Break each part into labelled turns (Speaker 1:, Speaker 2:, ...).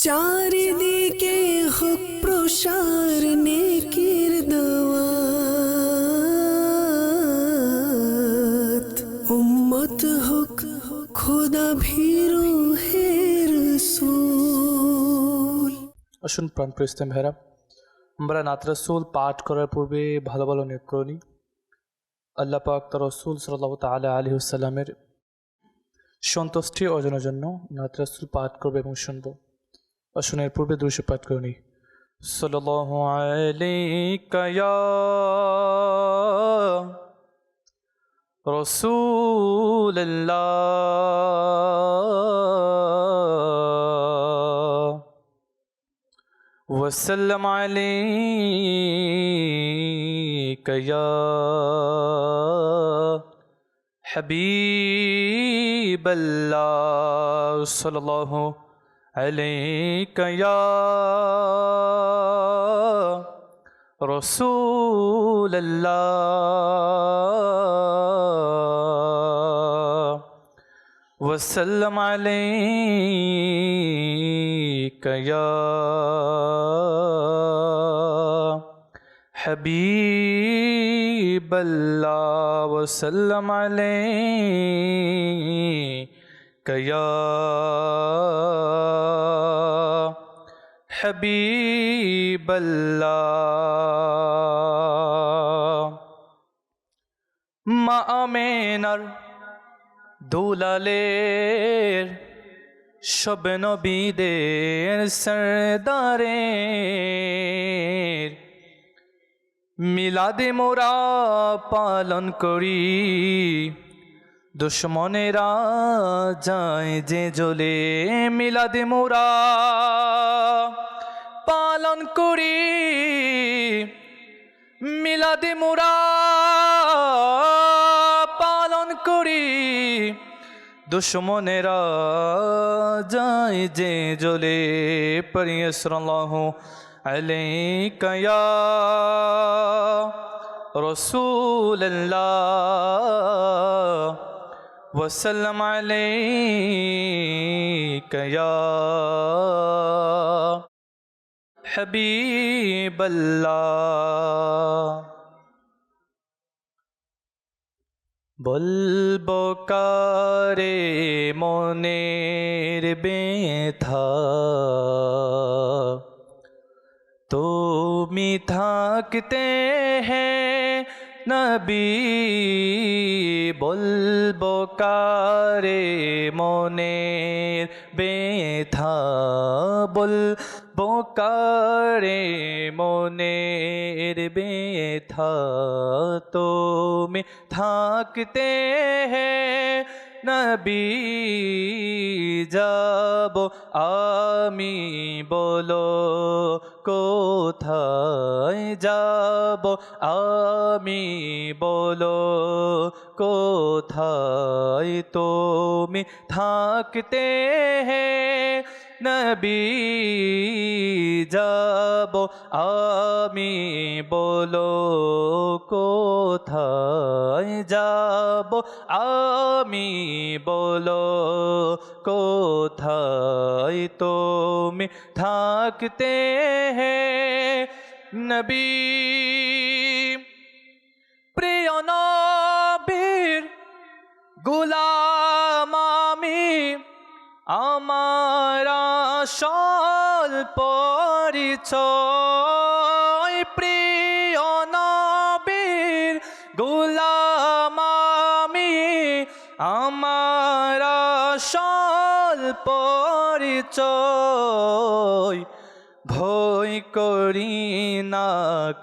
Speaker 1: চারিদিকে হোক প্রসার নেকির দাওয়াত, উম্মত হোক খোদা ভীরু হে রাসূল।
Speaker 2: আসুন প্রাণপ্রিয় ইসলাম ভাইরা, আমরা নাত রাসূল পাঠ করার পূর্বে ভালো ভালো নিয়োগ করে নিই। আল্লাহ পাক তার রাসূল সাল্লাল্লাহু তাআলা আলাইহি ওয়াসাল্লামের সন্তুষ্টি অর্জনের জন্য নাত রাসূল পাঠ করবে এবং শুনবো। আসুন এর পূর্বে দুরূদ পাঠ করে নিই। সাল্লাল্লাহু আলাইকা ইয়া রাসূলুল্লাহ وسلم عليك يا حبيب الله صلى الله عليك يا رسول الله وسلم عليك يا حبيب الله وسلم عليك يا حبيب الله মা আমেনার দুলালের সব নবীদের সরদারের মিলাদে মোরা পালন করি, দুশ্মনেরা যায় যে জ্বলে। মিলাদে মোরা পালন করি, মিলাদে মোরা পালন করি, দুশ্মনেরা যায় যে জ্বলে। পড়িয়ে সাল্লাল্লাহু আলাইকা ইয়া রাসূলুল্লাহ ওয়া সাল্লাম আলাইকা ইয়া হাবিবাল্লাহ। বলবো কারে মনের ব্যথা, তুমি থাকতে हैं নবী। বলবো কারে মনের ব্যথা, বলবো কারে মনের ব্যথা, তুমি থাকতে हैं নবী। যাব আমি বলো কোথায় যাব, আমি বলো কোথায়, তুমি থাকতে हैं নবী। যাব আমি বলো কোথায়, যাব আমি বলো কোথায়, তুমি থাকতে हैं নবী। প্রিয় নবীর গোলাম আমি, আমার আসল পরিচয়। প্রিয় নবীর গোলাম আমি, আমার আসল পরিচয়। ভয় করি না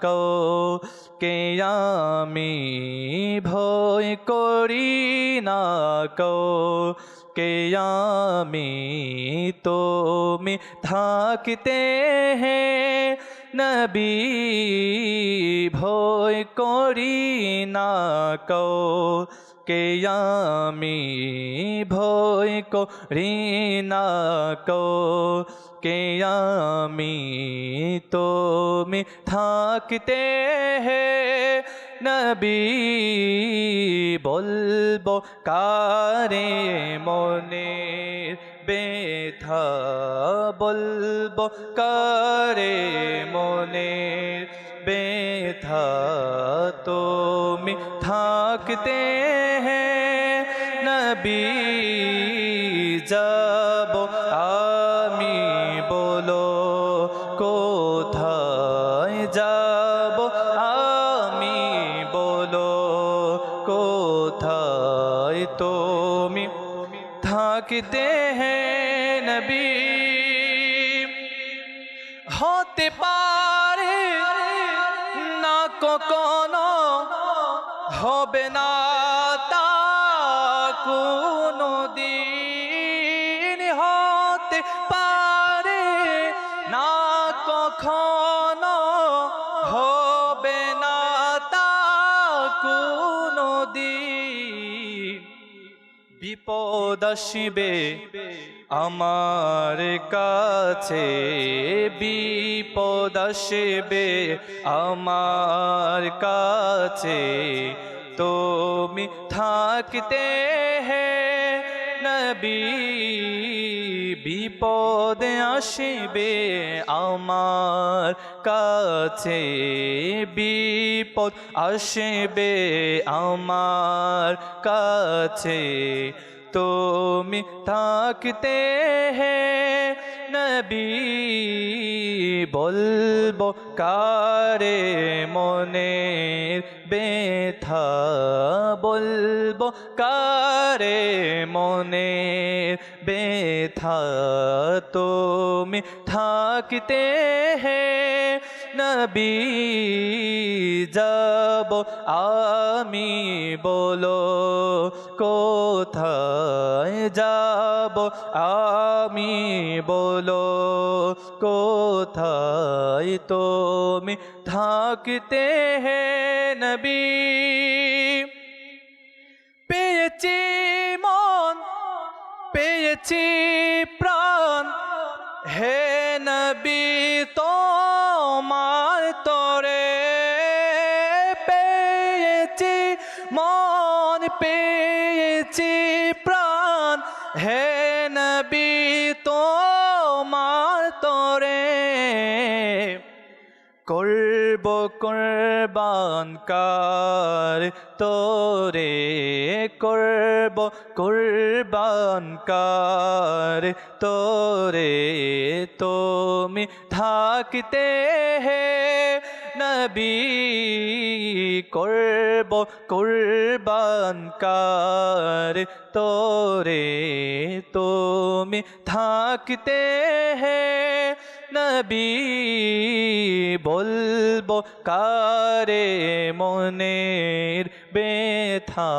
Speaker 2: কাউকে আমি, ভয় করি না কাউকে আমি, তুমি থাকতে हैं নবী। ভয় করি না কাউকে আমি, ভয় করি না কাউকে আমি, তুমি থাকতে हैं নবী। বলবো কারে মনের ব্যথা বলবো কারে মনের ব্যথা তুমি থাকতে हैं নবী যাব আমি বলো কোথায় যাব আমি বলো কোথায় তুমি থাকতে हैं নবী হতে পারে না কখনো হবে না তা কোনো দিন হতে পারে না কখনো হবে না তা কোনো দিন বিপদ আসিবে আমার কাছে বিপদ আসিবে আমার কাছে তুমি থাকতে हैं নবী বিপদ আসিবে আমার কাছে বিপদ আসিবে আমার কাছে তুমি থাকতে हैं নবী বলবো কারে মনের ব্যথা বলবো কারে মনের ব্যথা তুমি থাকতে हैं নবী যাব আমি বলো কোথায় যাব আমি বলো কোথায় তুমি থাকতে हैं নবী পেয়েছি মন পেয়েছি প্রাণ হে নবী তোমার তরে পেয়েছি মন পেয়েছি প্রাণ হে নবী তোমার তরে করব কুরবান কার তোরে করব কুরবান কার তোরে তুমি থাকতে हैं নবী করব কুরবান কার তোরে তুমি থাকতে हैं নবী বলবো কারে মনের ব্যথা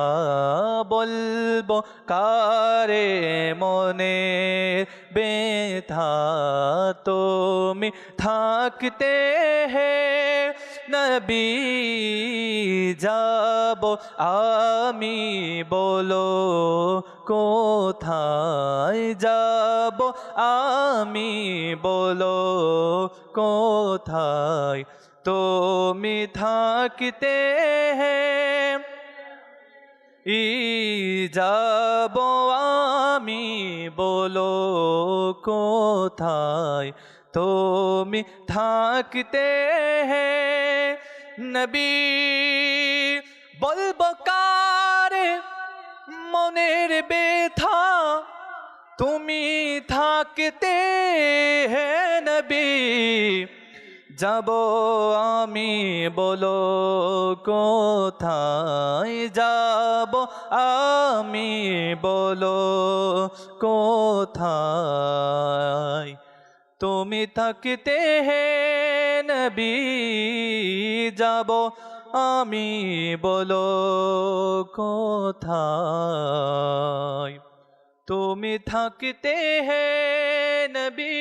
Speaker 2: বলবো কারে মনের ব্যথা তুমি থাকতে हैं নবী যাব আমি বলো কোথায় যাব আমি বলো কোথায় তুমি থাকতে हैं যাব আমি বলো কোথায় তুমি থাকতে हैं নবী বলবো কারে মনের ব্যথা তুমি থাকতে हैं নবী যাব আমি বলো কোথায় যাব আমি বলো কোথায় তুমি থাকতে हैं নবী যাব আমি বলো কোথায় তুমি থাকতে हैं নবী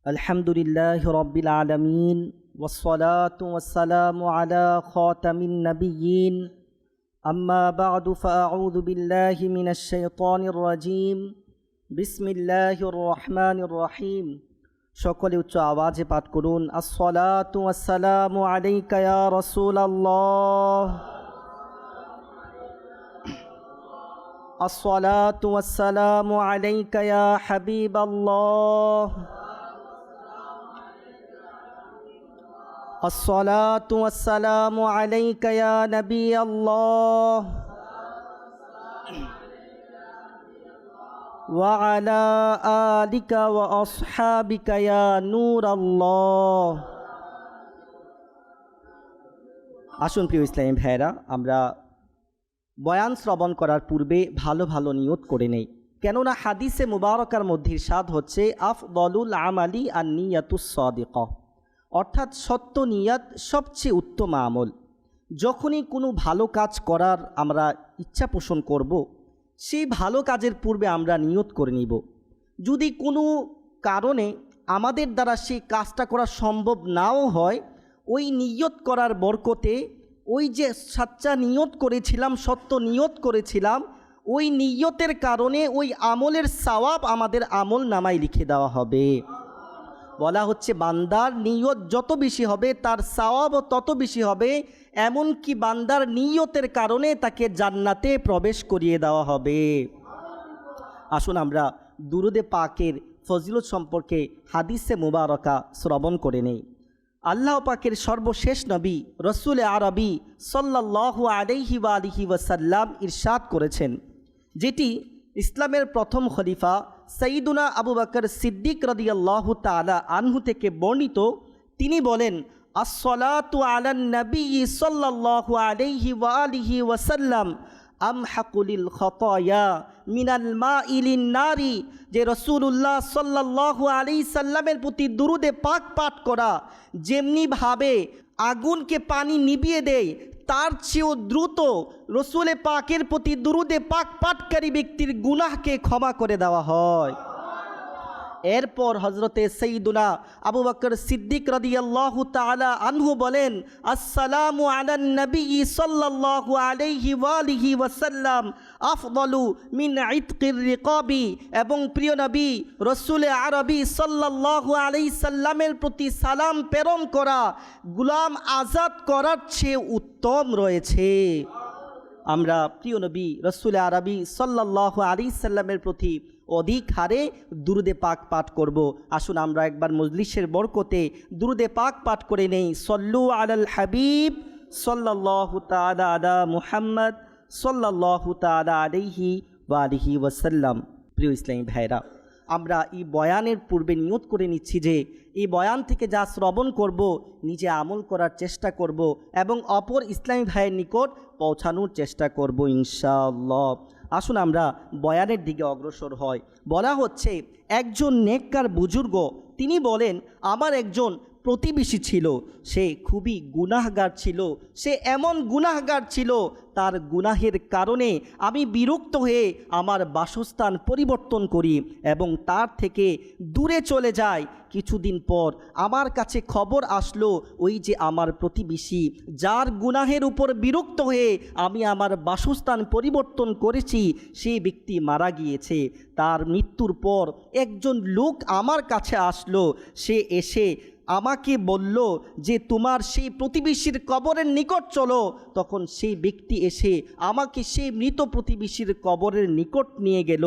Speaker 3: আলহামদুলিল্লাহ রব্বিল আলামিন ওয়াসসালাতু ওয়াসসালামু আলা খাতামিন নাবিয়্যিন আম্মা বা'দু ফাআউযু বিল্লাহি মিনাশ শাইতানির রাজীম বিসমিল্লাহির রহমানির রহিম সকলে উচ্চ আওয়াজে পাঠ করুন আসসালাতু ওয়াসসালামু আলাইকা ইয়া রাসূলুল্লাহ الصلاة والسلام عليك يا حبيب الله الصلاة والسلام عليك يا نبي الله وعلى آلك وأصحابك يا نور الله আসুন প্রিয় ইসলামী ভাইরা, আমরা বয়ান শ্রবণ করার পূর্বে ভালো ভালো নিয়ত করে নেই। কেননা হাদিসে মুবারকার মধ্যে ইরশাদ হচ্ছে আফদলুল আমালি আন নিয়াতুস সাদিকা, অর্থাৎ সত্য নিয়াত সবচেয়ে উত্তম আমল। যখনই কোনো ভালো কাজ করার আমরা ইচ্ছা পোষণ করব, সেই ভালো কাজের পূর্বে আমরা নিয়ত করে নিব। যদি কোনো কারণে আমাদের দ্বারা সেই কাজটা করা সম্ভব নাও হয়, ওই নিয়ত করার বরকতে ওই যে সাচ্চা নিয়ত করেছিলাম, সত্য নিয়ত করেছিলাম, ওই নিয়তের কারণে ওই আমলের সওয়াব আমাদের আমল নামায় লিখে দেওয়া হবে। বলা হচ্ছে বান্দার নিয়ত যত বেশি হবে তার সওয়াবও তত বেশি হবে, এমনকি বান্দার নিয়তের কারণে তাকে জান্নাতে প্রবেশ করিয়ে দেওয়া হবে। আসুন আমরা দুরুদে পাকের ফজিলত সম্পর্কে হাদিসে মুবারকা শ্রবণ করে নেই। আল্লাহ পাকের সর্বশেষ নবী রসুল আরবি সাল্লাল্লাহু আলাইহি ওয়া আলিহি ওয়াসাল্লাম ইরশাদ করেছেন, যেটি ইসলামের প্রথম খলিফা সৈয়দুনা আবু বকর সিদ্দিক রাদিয়াল্লাহু তাআলা আনহু থেকে বর্ণিত। তিনি বলেন, আসসালাতু আলান নবী সাল্লাল্লাহু আলাইহি ওয়া আলিহি ওয়াসাল্লাম আমহাকুলিল খতায়া মিনাল মাইলিন নারি, যে রসুল্লাহ সাল্লাল্লাহু আলাইহি সাল্লামের প্রতি দুরুদে পাক পাঠ করা যেমনিভাবে আগুনকে পানি নিভিয়ে দেয়, তার চেয়েও দ্রুত রসুলে পাকের প্রতি দুরুদে পাক পাঠকারী ব্যক্তির গুনাহকে ক্ষমা করে দেওয়া হয়। এরপর হজরতে সৈয়দুনা আবু বকর সিদ্দিক রাদিয়াল্লাহু তাআলা আনহু বলেন, আসসালামু আলান নবী সাল্লাল্লাহু আলাইহি ওয়া আলিহি ওয়াসাল্লাম আফদলু মিন ইতকির রিকাবি, এবং প্রিয় নবী রসুল আরবি সাল্লাল্লাহু আলাইহি সাল্লামের প্রতি সালাম প্রেরণ করা গোলাম আজাদ করার চেয়ে উত্তম রয়েছে। আমরা প্রিয় নবী রসুল আরবি সাল্লাল্লাহু আলাইহি সাল্লামের প্রতি অধিক হারে দুরুদে পাক পাঠ করব। আসুন আমরা একবার মজলিসের বরকতে দুরুদে পাক পাঠ করে নেই। সল্লু আলাল হাবিব সাল্লাল্লাহু তাআলা আলা মুহাম্মদ সাল্লাল্লাহু তাআলা আলাইহি ওয়া আলিহি ওয়াসাল্লাম। প্রিয় ইসলামী ভাইরা, আমরা এই বয়ানের পূর্বে নিয়ত করে নিচ্ছি যে এই বয়ান থেকে যা শ্রবণ করব নিজে আমল করার চেষ্টা করব এবং অপর ইসলামী ভাইয়ের নিকট পৌঁছানোর চেষ্টা করব ইনশাআল্লাহ। আসুন আমরা বয়ানের দিকে অগ্রসর হয়। বলা হচ্ছে, একজন নেককার বুজুর্গ তিনি বলেন, আমার একজন প্রতিবেশী ছিল, সে খুবই গুনাহগার ছিল। সে এমন গুনাহগার ছিল, তার গুনাহের কারণে আমি বিরক্ত হয়ে আমার বাসস্থান পরিবর্তন করি এবং তার থেকে দূরে চলে যাই। কিছুদিন পর আমার কাছে খবর আসলো, ওই যে আমার প্রতিবেশী যার গুনাহের উপর বিরক্ত হয়ে আমি আমার বাসস্থান পরিবর্তন করেছি, সেই ব্যক্তি মারা গিয়েছে। তার মৃত্যুর পর একজন লোক আমার কাছে আসলো। সে এসে আমাকে বলল যে তোমার সেই প্রতিবেশীর কবরের নিকট চলো। তখন সেই ব্যক্তি এসে আমাকে সেই মৃত প্রতিবেশীর কবরের নিকট নিয়ে গেল।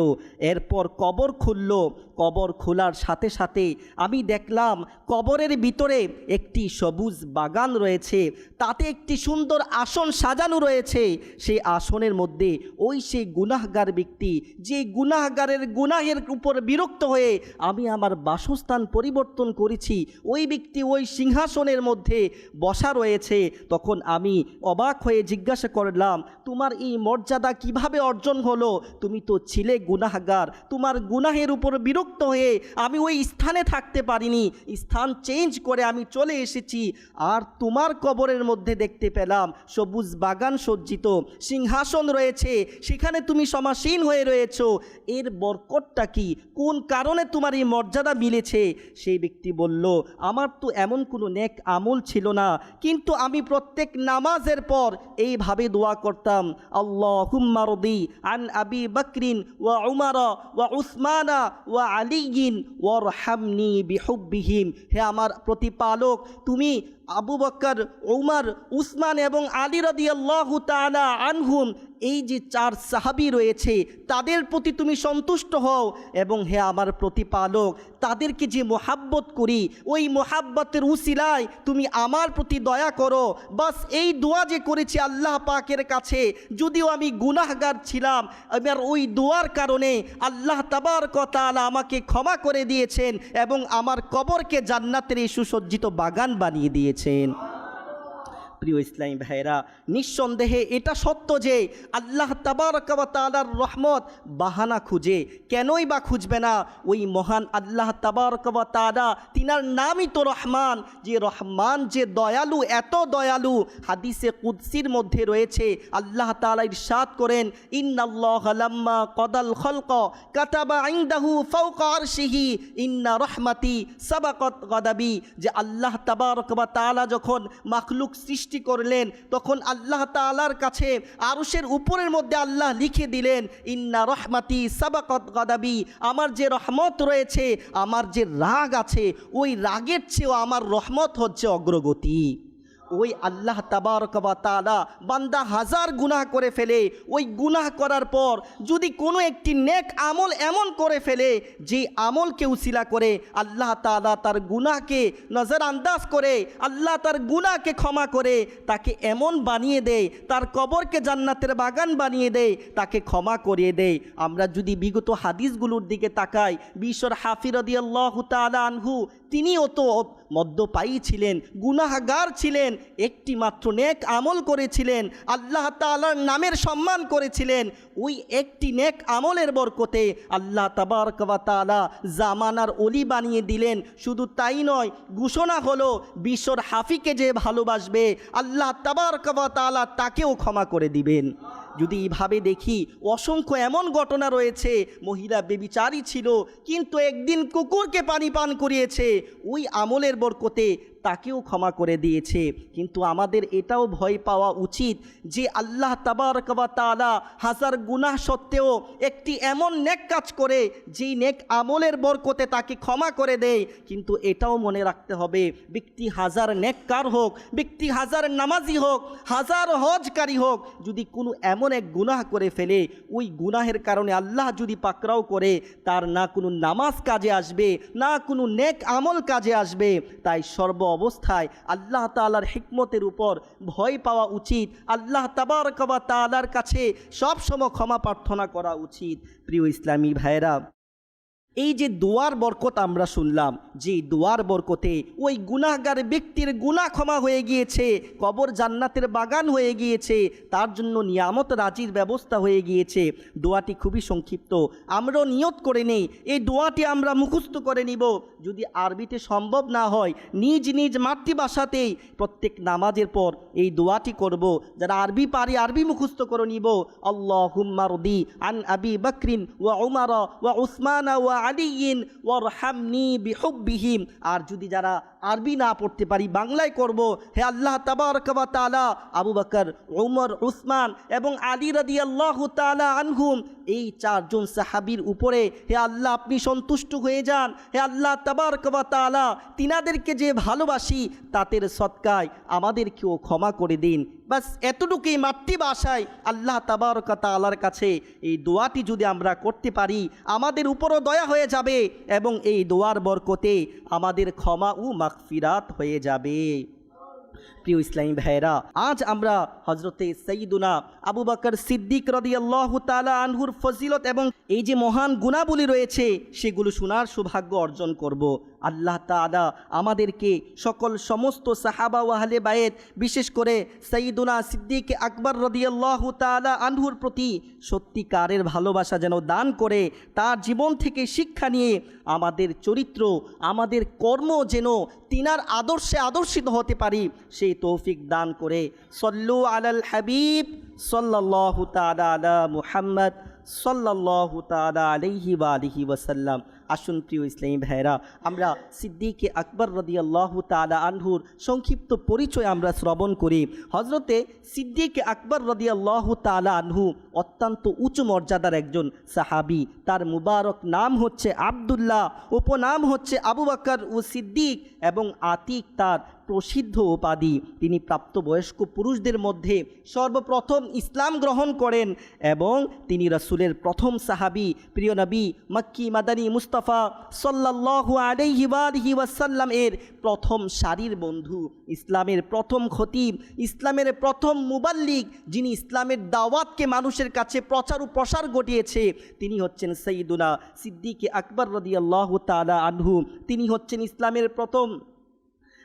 Speaker 3: এরপর কবর খুলল। কবর খোলার সাথে সাথে আমি দেখলাম কবরের ভিতরে একটি সবুজ বাগান রয়েছে, তাতে একটি সুন্দর আসন সাজানো রয়েছে। সেই আসনের মধ্যে ওই সেই গুনাহগার ব্যক্তি, যে গুনাহগারের গুনাহের উপর বিরক্ত হয়ে আমি আমার বাসস্থান পরিবর্তন করেছি, ওই ব্যক্তি ওই সিংহাসনের মধ্যে বসা রয়েছে। তখন আমি অবাক হয়ে জিজ্ঞাসা করলাম, তোমার এই মর্যাদা কিভাবে অর্জন হলো? তুমি তো ছিলে গুনাহগার, তোমার গুনাহের উপর বিরক্ত হয়ে আমি ওই স্থানে থাকতে পারিনি, স্থান চেঞ্জ করে আমি চলে এসেছি, আর তোমার কবরের মধ্যে দেখতে পেলাম সবুজ বাগান সজ্জিত, সিংহাসন রয়েছে, সেখানে তুমি সমাসীন হয়ে রয়েছ। এর বরকতটা কি? কোন কারণে তোমার এই মর্যাদা মিলেছে? সেই ব্যক্তি বলল, আমার তো এমন কোনো নেক আমল ছিল না, কিন্তু আমি প্রত্যেক নামাজের পর এইভাবে দোয়া করতাম, আল্লাহুম্মা রদি আন আবি বকরিন ওয়া উমারা ওয়া উসমানা ওয়া আলিয়িন ওয়ারহামনি বিহুব্বিহিম। হে আমার প্রতিপালক, তুমি আবু বকর, উমর, উসমান এবং আলী রাদিয়াল্লাহু তাআলা আনহুম এই যে 4 সাহাবী রয়েছে তাদের প্রতি তুমি সন্তুষ্ট হও, এবং হে আমার প্রতিপালক তাদেরকে যে মোহাব্বত করি ওই মোহাব্বতের উসিলায় তুমি আমার প্রতি দয়া করো। বাস এই দোয়া যে করেছি আল্লাহ পাকের কাছে, যদিও আমি গুনাহগার ছিলাম, আমার ওই দোয়ার কারণে আল্লাহ তাবারক ওয়া তাআলা আমাকে ক্ষমা করে দিয়েছেন এবং আমার কবরকে জান্নাতের এই সুসজ্জিত বাগান বানিয়ে দিয়েছেন। প্রিয় ইসলামী ভাইরা, নিঃসন্দেহে এটা সত্য যে আল্লাহ তাবারক ওয়া তাআলার রহমত বাহানা খুঁজে, কেনই বা খুঁজবে না? ওই মহান আল্লাহ তাবারক ওয়া তাআলা, তিনার নামই তো রহমান, যে রহমান যে দয়ালু, এত দয়ালু। হাদিসে কুদসির মধ্যে রয়েছে আল্লাহ তাআলা ইরশাদ করেন, ইন্নাল্লাহা লাম্মা কদাল খলক কাতাবা ইনদাহু ফাওকা আরশিহি ইন্না রহমাতি সাবাকাত গাদাবি, যে আল্লাহ তাবারক ওয়া তাআলা যখন মাখলুক সৃষ্টি করলেন তখন আল্লাহ তাআলার কাছে আরশের উপরের মধ্যে আল্লাহ লিখে দিলেন, ইন্না রহমাতি সাবাকাত গাদাবি, আমার যে রহমত রয়েছে, আমার যে রাগ আছে, ওই রাগের চেয়েও আমার রহমত হচ্ছে অগ্রগতি। ওই আল্লাহ তাবারক ওয়া তাআলা বান্দা হাজার গুনাহ করে ফেলে, ওই গুনাহ করার পর যদি কোনো একটি নেক আমল এমন করে ফেলে যে আমলকে উসিলা করে আল্লাহ তাআলা তার গুনাহকে নজরআন্দাজ করে, আল্লাহ তার গুনাহকে ক্ষমা করে তাকে এমন বানিয়ে দেয়, তার কবরকে জান্নাতের বাগান বানিয়ে দেয়, তাকে ক্ষমা করিয়ে দেয়। আমরা যদি বিগত হাদিসগুলোর দিকে তাকাই, বিশ্বর হাফি রাদিয়াল্লাহু তাআলা আনহু, তিনিও তো মদ্যপায়ী ছিলেন, গুনাহগার ছিলেন, একটি মাত্র নেক আমল করেছিলেন, আল্লাহ তাআলার নামের সম্মান করেছিলেন। ওই একটি নেক আমলের বরকতে আল্লাহ তাবারক ওয়া তাআলা জামানার ওলি বানিয়ে দিলেন। শুধু তাই নয়, ঘোষণা হলো বিশ্বর হাফিকে যে ভালোবাসবে আল্লাহ তাবারক ওয়া তাআলা তাকেও ক্ষমা করে দিবেন। যদি এইভাবে দেখি, অসংখ্য এমন ঘটনা রয়েছে, মহিলা বেবিচারী ছিল কিন্তু একদিন কুকুরকে পানি পান করিয়েছে, ওই আমলের বরকতে তাকেও ক্ষমা করে দিয়েছে। কিন্তু আমাদের এটাও ভয় পাওয়া উচিত যে আল্লাহ তাবারক ওয়া তাআলা হাজার গুনাহ সত্ত্বেও একটি এমন নেক কাজ করে যেই নেক আমলের বরকতে তাকে ক্ষমা করে দেয়। কিন্তু এটাও মনে রাখতে হবে, ব্যক্তি হাজার নেককার হোক, ব্যক্তি হাজার নামাজি হোক, হাজার হজকারী হোক, যদি কোনো এমন এক গুনাহ করে ফেলে, ওই গুনাহের কারণে আল্লাহ যদি পাকড়াও করে, তার না কোনো নামাজ কাজে আসবে, না কোনো নেক আমল কাজে আসবে। তাই সর্ব অবস্থায় আল্লাহ তাআলার হিকমতের উপর ভয় পাওয়া উচিত, আল্লাহ তাবারক ওয়া তাআলার কাছে সবসময় ক্ষমা প্রার্থনা করা উচিত। প্রিয় ইসলামী ভাইরা, এই যে দোয়ার বরকত আমরা শুনলাম, যে দোয়ার বরকতে ওই গুনাহগার ব্যক্তির গুনাহ ক্ষমা হয়ে গিয়েছে, কবর জান্নাতের বাগান হয়ে গিয়েছে, তার জন্য নিয়ামত রাজির ব্যবস্থা হয়ে গিয়েছে। দোয়াটি খুবই সংক্ষিপ্ত, আমরাও নিয়ত করে নেই, এই দোয়াটি আমরা মুখস্থ করে নিব। যদি আরবিতে সম্ভব না হয়, নিজ নিজ মাতৃভাষাতেই প্রত্যেক নামাজের পর এই দোয়াটি করব। যারা আরবি পারি আরবি মুখস্থ করে নিব। আল্লাহুম্মা রদি আন আবি বকরিন ওয়া উমর ওয়া উসমান ওয়া আলিয়িন ওয়ারহামনি বিহুব্বিহিম। আর যদি যারা আরবি না পড়তে পারি, বাংলায় করব। হে আল্লাহ তাবারক ওয়া তাআলা, আবু বকর, উমর, উসমান এবং আলী রাদিয়াল্লাহু তাআলা আনহুম, এই 4 জন সাহাবীর উপরে হে আল্লাহ আপনি সন্তুষ্ট হয়ে যান। হে আল্লাহ তাবারক ওয়া তাআলা, তিনাদেরকে যে ভালোবাসি তাদের সদকায় আমাদেরকেও ক্ষমা করে দিন। বাস এতটুকুই মাতৃভাষায় আল্লাহ তাবারক ওয়া তাআলার কাছে এই দোয়াটি যদি আমরা করতে পারি, আমাদের উপরও দয়া হয়ে যাবে এবং এই দোয়ার বরকতে আমাদের ক্ষমা ও মাগফিরাত হয়ে যাবে। প্রিয় ইসলামী ভাইয়েরা, আজ আমরা হজরতে সৈয়দুনা আবু বকর সিদ্দিক রাদিয়াল্লাহু তাআলা আনহুর ফজিলত এবং এই যে মহান গুণাবলী রয়েছে সেগুলো শোনার সৌভাগ্য অর্জন করব। আল্লাহ তাআলা আমাদেরকে সমস্ত সাহাবা ও আহলে বায়েত, বিশেষ করে সৈয়দুনা সিদ্দিক আকবর রাদিয়াল্লাহু তাআলা আনহুর প্রতি সত্যিকারের ভালোবাসা যেন দান করে, তার জীবন থেকে শিক্ষা নিয়ে আমাদের চরিত্র, আমাদের কর্ম যেন তিনার আদর্শে আদর্শিত হতে পারি, সেই তৌফিক দান করে। সল্লু আলাল হাবিব সাল্লাল্লাহু তাআলা আলা মুহাম্মদ সাল্লাল্লাহু তাআলা আলাইহি ওয়া আলিহি ওয়াসাল্লাম। আসুন প্রিয় ইসলামী ভাইরা, আমরা সিদ্দিকে আকবর রাদিয়াল্লাহু তাআলা আনহুর সংক্ষিপ্ত পরিচয় আমরা শ্রবণ করি। হজরতে সিদ্দিকে আকবর রাদিয়াল্লাহু তাআলা আনহু অত্যন্ত উচ্চ মর্যাদার একজন সাহাবী। তার মুবারক নাম হচ্ছে আবদুল্লাহ, উপনাম হচ্ছে আবু বকর ও সিদ্দিক, এবং আতিক তার প্রসিদ্ধ উপাধি। তিনি প্রাপ্তবয়স্ক পুরুষদের মধ্যে সর্বপ্রথম ইসলাম গ্রহণ করেন এবং তিনি রাসূলের প্রথম সাহাবী, প্রিয় নবী মক্কি মাদানী মুস্তাফা সাল্লাল্লাহু আলাইহি ওয়াসাল্লাম এর প্রথম সারির বন্ধু, ইসলামের প্রথম খতিব, ইসলামের প্রথম মুবাল্লিগ, যিনি ইসলামের দাওয়াতকে মানুষের কাছে প্রচার ও প্রসার ঘটিয়েছে, তিনি হচ্ছেন সাইয়্যিদুনা সিদ্দিকে আকবর রাদিয়াল্লাহু তাআলা আনহু। তিনি হচ্ছেন ইসলামের প্রথম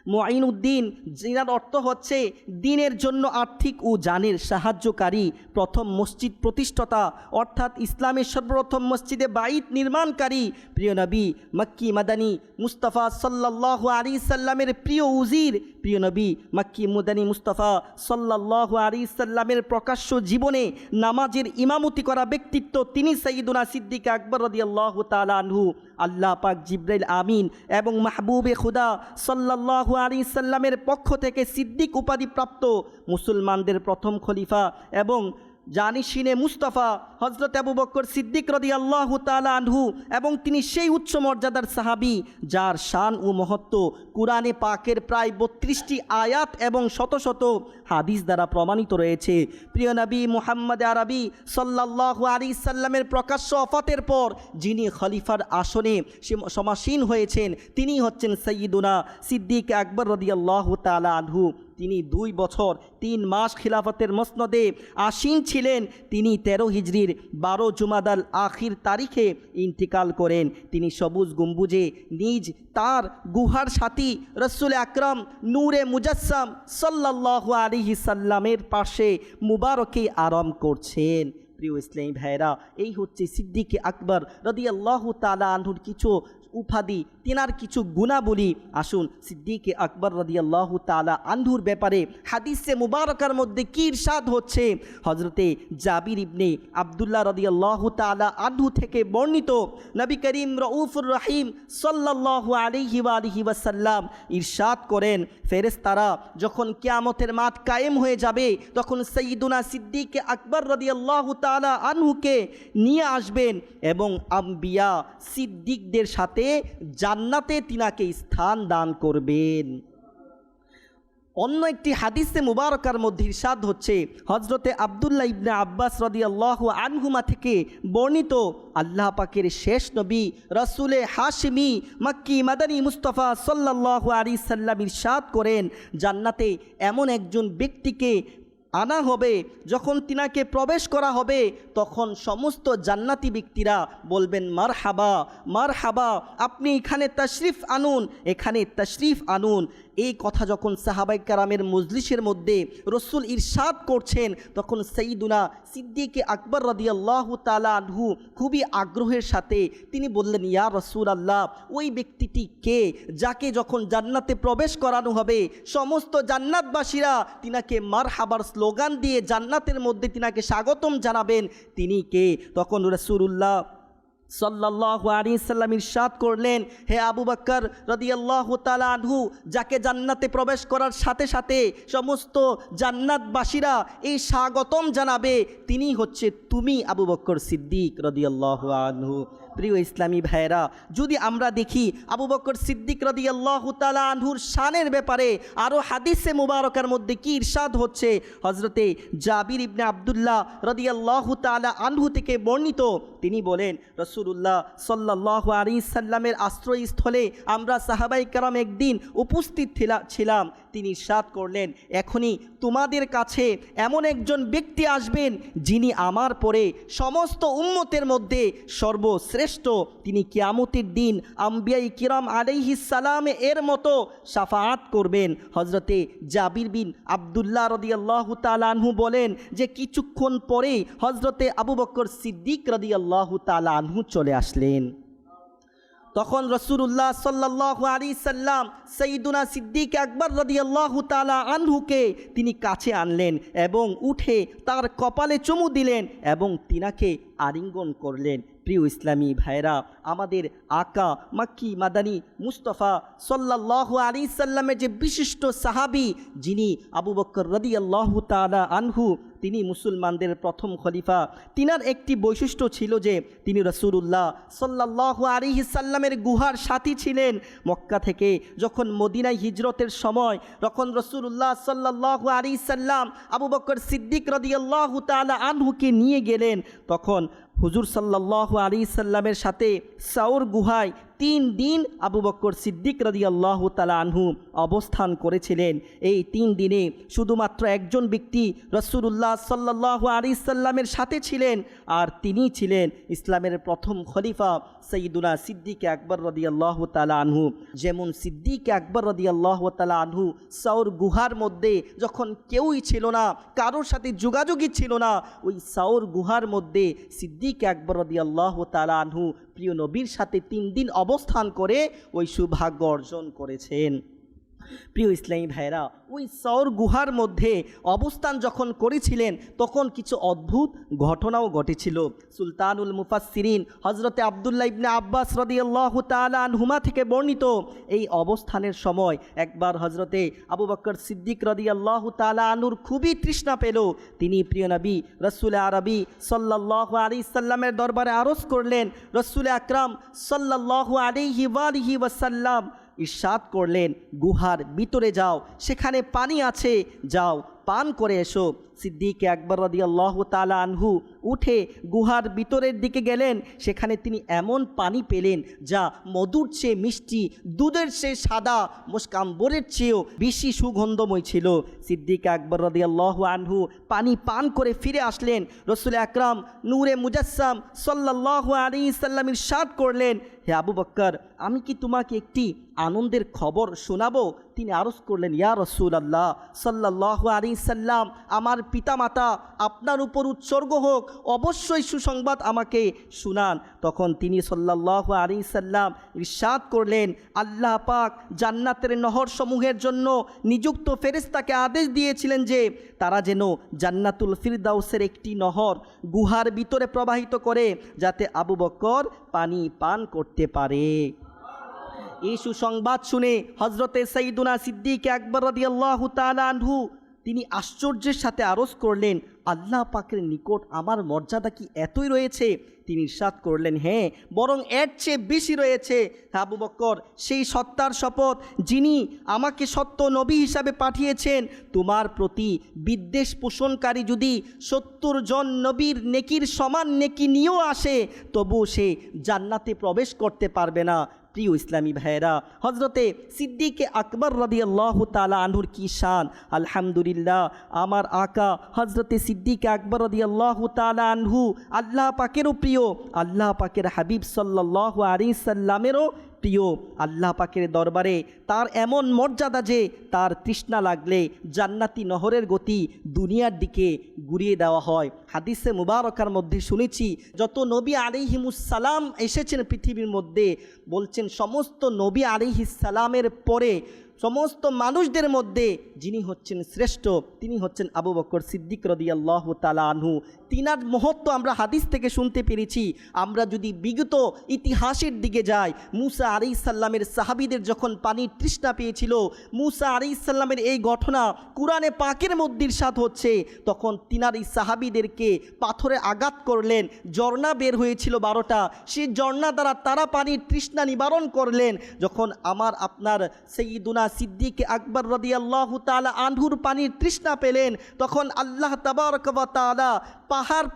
Speaker 3: মুঈনুদ্দিন, যার অর্থ হচ্ছে দ্বীনের জন্য আর্থিক ও জানের সাহায্যকারী, প্রথম মসজিদ প্রতিষ্ঠাতা অর্থাৎ ইসলামের সর্বপ্রথম মসজিদে বাইত নির্মাণকারী, প্রিয় নবী মক্কি মাদানী মুস্তাফা সাল্লাল্লাহু আলাইহি সাল্লামের প্রিয় উজির, প্রিয় নবী মক্কি মাদানী মুস্তাফা সাল্লাল্লাহু আলাইহি সাল্লামের প্রকাশ্য জীবনে নামাজের ইমামতি করা ব্যক্তিত্ব তিনি সাইয়্যিদুনা সিদ্দিক আকবর রাদিয়াল্লাহু তাআলা আনহু। আল্লাহ পাক জিবরাইল আমিন এবং মাহবুবে খুদা সাল্লাল্লাহু আলাইহি সাল্লামের পক্ষ থেকে সিদ্দিক উপাধি প্রাপ্ত মুসলমানদের প্রথম খলিফা এবং জানিশিনে মুস্তাফা হজরত আবু বকর সিদ্দিক রাদিয়াল্লাহু তাআলা আনহু, এবং তিনি সেই উচ্চ মর্যাদার সাহাবী যার শান ও মহত্ব কুরআনে পাকের প্রায় 32টি আয়াত এবং শত শত হাদিস দ্বারা প্রমাণিত রয়েছে। প্রিয় নবী মুহাম্মদ আরবি সাল্লাল্লাহু আলাইহি সাল্লামের প্রকাশ্য ওফাতের পর যিনি খলিফার আসনে সমাসীন হয়েছেন তিনি হচ্ছেন সাইয়্যিদুনা সিদ্দিক আকবর রাদিয়াল্লাহু তাআলা আনহু। তিনি 2 বছর 3 মাস খিলাফতের মসনদে আসীন ছিলেন। তিনি 13 হিজরির 12 জুমাদাল আখির তারিখে ইন্তিকাল করেন। তিনি সবুজ গম্বুজে নিজ তার গুহার সাথী রসুল আকরাম নূরে মুজাসসাম সাল্লাল্লাহু আলাইহি সাল্লামের পাশে মুবারকে আরাম করছেন। প্রিয় ইসলামী ভাইরা, এই হচ্ছে সিদ্দিকে আকবর রাদিয়াল্লাহু তাআলা আনহুর কিছু উপাধি, তিনার কিছু গুণাবলী। আসুন সিদ্দিকে আকবর রাদিয়াল্লাহু তাআলা আনহুর ব্যাপারে হাদিসে মুবারকার মধ্যে কি ইরশাদ হচ্ছে। হজরতে জাবির ইবনে আবদুল্লাহ রাদিয়াল্লাহু তাআলা আনহু থেকে বর্ণিত, নবী করিম রউফুর রহিম সাল্লাল্লাহু আলাইহি ওয়াসাল্লাম ইরশাদ করেন, ফেরেশতারা যখন কিয়ামতের মাঠ কায়েম হয়ে যাবে তখন সাইয়্যিদুনা সিদ্দিকে আকবর রাদিয়াল্লাহু তাআলা আনহুকে নিয়ে আসবেন এবং আম্বিয়া সিদ্দিকদের সাথে জান্নাতে তিনাকে স্থান দান করবেন। অন্য একটি হাদিসে মুবারকার মধ্যে ইরশাদ হচ্ছে, হজরতে আবদুল্লাহ ইবনে আব্বাস রাদিয়াল্লাহু আনহুমা থেকে বর্ণিত, আল্লাহ পাকের শেষ নবী রাসূলে হাশিমি মক্কি মাদানী মুস্তাফা সাল্লাল্লাহু আলাইহি সাল্লাম ইরশাদ করেন, জান্নাতে এমন একজন ব্যক্তিকে আনা হবে, যখন তিনাকে প্রবেশ করা হবে তখন সমস্ত জান্নাতি ব্যক্তিরা বলবেন মারহাবা মারহাবা, আপনি এখানে তাশরিফ আনুন, এখানে তাশরিফ আনুন। এই কথা যখন সাহাবায়ে কেরামের মজলিসের মধ্যে রসুল ইরশাদ করছেন তখন সাইয়্যিদুনা সিদ্দিকে আকবর রাদিয়াল্লাহু তাআলা আনহু খুবই আগ্রহের সাথে তিনি বললেন, ইয়া রাসূলুল্লাহ, ওই ব্যক্তিটি কে যাকে যখন জান্নাতে প্রবেশ করানো হবে সমস্ত জান্নাতবাসীরা তিনাকে মারহাবার স্লোগান দিয়ে জান্নাতের মধ্যে তিনাকে স্বাগতম জানাবেন, তিনি কে? তখন রাসূলুল্লাহ সাল্লাল্লাহু আলাইহি সাল্লাম ইরশাদ করলেন, হে আবু বকর রাদিয়াল্লাহু তাআলা আনহু, যাকে জান্নাতে প্রবেশ করার সাথে সাথে সমস্ত জান্নাতবাসীরা এই স্বাগতম জানাবে, তিনি হচ্ছে তুমি আবু বকর সিদ্দিক রাদিয়াল্লাহু আনহু। প্রিয় ইসলামী ভাইরা, যদি আমরা দেখি আবু বকর সিদ্দিক রাদিয়াল্লাহু তাআলা আনহুর শানের ব্যাপারে আরও হাদিসে মুবারকার মধ্যে কি ইরশাদ হচ্ছে, হজরতে জাবির ইবনে আবদুল্লাহ রাদিয়াল্লাহু তাআলা আনহু থেকে বর্ণিত, তিনি বলেন, রাসূলুল্লাহ সাল্লাল্লাহু আলাইহি সাল্লামের আশ্রয়স্থলে আমরা সাহাবায়ে কেরাম একদিন উপস্থিত ছিলাম। তিনি ইরশাদ করলেন, এখনই তোমাদের কাছে এমন একজন ব্যক্তি আসবেন যিনি আমার পরে সমস্ত উম্মতের মধ্যে সর্বশ্রেষ্ঠ, তিনি কিয়ামতের দিন আম্বিয়া কিরাম আলাইহিস সালাম এর মতো শাফাআত করবেন। হজরতে জাবির বিন আবদুল্লাহ রাদিয়াল্লাহু তাআলা আনহু বলেন যে কিছুক্ষণ পরেই হজরতে আবু বকর সিদ্দিক রাদিয়াল্লাহু তাআলা আনহু চলে আসলেন। তখন রাসূলুল্লাহ সাল্লাল্লাহু আলাইহি সাল্লাম সাইয়্যিদুনা সিদ্দিক আকবর রাদিয়াল্লাহু তাআলা আনহুকে তিনি কাছে আনলেন এবং উঠে তার কপালে চুমু দিলেন এবং তিনাকে আলিঙ্গন করলেন। প্রিয় ইসলামী ভাইরা, আমাদের আকা মাক্কি মাদানী মুস্তাফা সাল্লাল্লাহু আলাইহি সাল্লামের যে বিশিষ্ট সাহাবী, যিনি আবু বকর রাদিয়াল্লাহু তাআলা আনহু, তিনি মুসলমানদের প্রথম খলিফা। তিনার একটি বৈশিষ্ট্য ছিল যে তিনি রাসূলুল্লাহ সাল্লাল্লাহু আলাইহি সাল্লামের গুহার সাথী ছিলেন। মক্কা থেকে যখন মদিনায় হিজরতের সময়, তখন রাসূলুল্লাহ সাল্লাল্লাহু আলাইহি সাল্লাম আবু বকর সিদ্দিক রাদিয়াল্লাহু তাআলা আনহুকে নিয়ে গেলেন। তখন হুজুর সাল্লাল্লাহু আলাইহি সাল্লামের সাথে সাউর গুহায় 3 দিন আবু বকর সিদ্দিক রাদিয়াল্লাহু তাআলা আনহু অবস্থান করেছিলেন। এই 3 দিনে শুধুমাত্র একজন ব্যক্তি রাসূলুল্লাহ সাল্লাল্লাহু আলাইহি সাল্লামের সাথে ছিলেন, আর তিনি ছিলেন ইসলামের প্রথম খলিফা সাইয়্যিদুনা সিদ্দিক আকবর রাদিয়াল্লাহু তাআলা আনহু। যেমন সিদ্দিক আকবর রাদিয়াল্লাহু তাআলা আনহু সাউর গুহার মধ্যে যখন কেউই ছিল না, কারোর সাথে যোগাযোগই ছিল না, ওই সাউর গুহার মধ্যে সিদ্দিক আকবর রাদিয়াল্লাহু তাআলা আনহু প্রিয় নবীর সাথে 3 দিন অবস্থান করে ওই সৌভাগ্য অর্জন করেছেন। প্রিয় ইসলামী ভাইরা, ওই সাউর গুহার মধ্যে অবস্থান যখন করেছিলেন তখন কিছু অদ্ভুত ঘটনাও ঘটেছিল। সুলতানুল মুফাসসিরিন হযরতে আব্দুল্লাহ ইবনে আব্বাস রাদিয়াল্লাহু তাআলা আনহুমা থেকে বর্ণিত, এই অবস্থানের সময় একবার হযরতে আবু বকর সিদ্দিক রাদিয়াল্লাহু তাআলা আনহুর খুবই তৃষ্ণা পেল। তিনি প্রিয় নবী রাসূল আরবি সাল্লাল্লাহু আলাইহি সাল্লামের দরবারে আরজ করলেন। রাসূল আকরাম সাল্লাল্লাহু আলাইহি ওয়াসাল্লাম ইরশাদ করলেন, গুহার ভিতরে যাও, সেখানে পানি আছে, যাও পান করে এসো। সিদ্দিক আকবর রাদিয়াল্লাহু তাআলা আনহু উঠে গুহার ভিতরের দিকে গেলেন। সেখানে তিনি এমন পানি পেলেন যা মধুর চেয়ে মিষ্টি, দুধের চেয়ে সাদা, মুস্কাম্বরের চেয়েও বেশি সুগন্ধময় ছিল। সিদ্দিক আকবর রাদিয়াল্লাহু আনহু পানি পান করে ফিরে আসলেন। রাসূল আকরাম নূরে মুজাসসাম সাল্লাল্লাহু আলাইহি সাল্লাম ইরশাদ করলেন, হে আবু বকর, আমি কি তোমাকে একটি আনন্দের খবর শোনাবো? তিনি আরজ করলেন, ইয়া রাসূলুল্লাহ সাল্লাল্লাহু আলাইহি সাল্লাম, আমার পিতামাতা আপনার উপর উৎসর্গ হোক, অবশ্যই সুসংবাদ আমাকে শুনান। তখন তিনি সাল্লাল্লাহু আলাইহি সাল্লাম ইরশাদ করলেন, আল্লাহ পাক জান্নাতের নহর সমূহের জন্য নিযুক্ত ফেরেশতাকে আদেশ দিয়েছিলেন যে তারা যেন জান্নাতুল ফিরদাউসের একটি নহর গুহার ভিতরে প্রবাহিত করে, যাতে আবু বকর পানি পান করতে পারে। এই সুসংবাদ শুনে হযরতে সাইয়্যিদুনা সিদ্দিক আকবর রাদিয়াল্লাহু তাআলা আনহু তিনি আশ্চর্যের সাথে আরজ করলেন, আল্লাহ পাকের নিকট আমার মর্যাদা কি এতই রয়েছে? তিনি ইরশাদ করলেন, হ্যাঁ, বরং এর চেয়ে বেশি রয়েছে। আবু বকর, সেই সত্তার শপথ যিনি আমাকে সত্য নবী হিসাবে পাঠিয়েছেন, তোমার প্রতি বিদ্বেষ পোষণকারী যদি 70 জন নবীর নেকির সমান নেকি নিয়েও আসে, তবুও সে জান্নাতে প্রবেশ করতে পারবে না। প্রিয় ইসলামী ভাইয়েরা, হযরতে সিদ্দিক আকবর রাদিয়াল্লাহু তাআলা আনহুর কি শান! আলহামদুলিল্লাহ, আমার আকা হযরতে সিদ্দিক আকবর রাদিয়াল্লাহু তাআলা আনহু আল্লাহ পাকেরও প্রিয়, আল্লাহ পাকের হাবিব সাল্লাল্লাহু আলাইহি সাল্লামেরও প্রিয়। আল্লাহ পাকের দরবারে তার এমন মর্যাদা যে তার তৃষ্ণা লাগলে জান্নাতি নহরের গতি দুনিয়ার দিকে ঘুরিয়ে দেওয়া হয়। হাদিসে মুবারকার মধ্যে শুনেছি, যত নবী আলাইহিমুসসালাম এসেছেন পৃথিবীর মধ্যে, বলছেন সমস্ত নবী আলাইহিসসালামের পরে সমস্ত মানুষদের মধ্যে যিনি হচ্ছেন শ্রেষ্ঠ, তিনি হচ্ছেন আবু বকর সিদ্দিক রাদিয়াল্লাহু তাআলা আনহু। তিনার মহত্ব আমরা হাদিস থেকে শুনতে পেরেছি। আমরা যদি বিগত ইতিহাসের দিকে যাই, মুসা আলাইহিস সালামের সাহাবীদের যখন পানির তৃষ্ণা পেয়েছিল, মুসা আলাইহিস সালামের এই ঘটনা কুরআনে পাকের মধ্যে ইরশাদ হচ্ছে, তখন তিনার এই সাহাবীদেরকে পাথরে আঘাত করলেন, ঝর্ণা বের হয়েছিল 12টা, সেই ঝর্ণা দ্বারা তারা পানির তৃষ্ণা নিবারণ করলেন। যখন আমার আপনার সাইয়্যিদুনা সিদ্দিক আকবর রাদিয়াল্লাহু তাআলা আনহুর পানির তৃষ্ণা পেলেন, তখন আল্লাহ তাবারক ওয়া তাআলা পাহাড়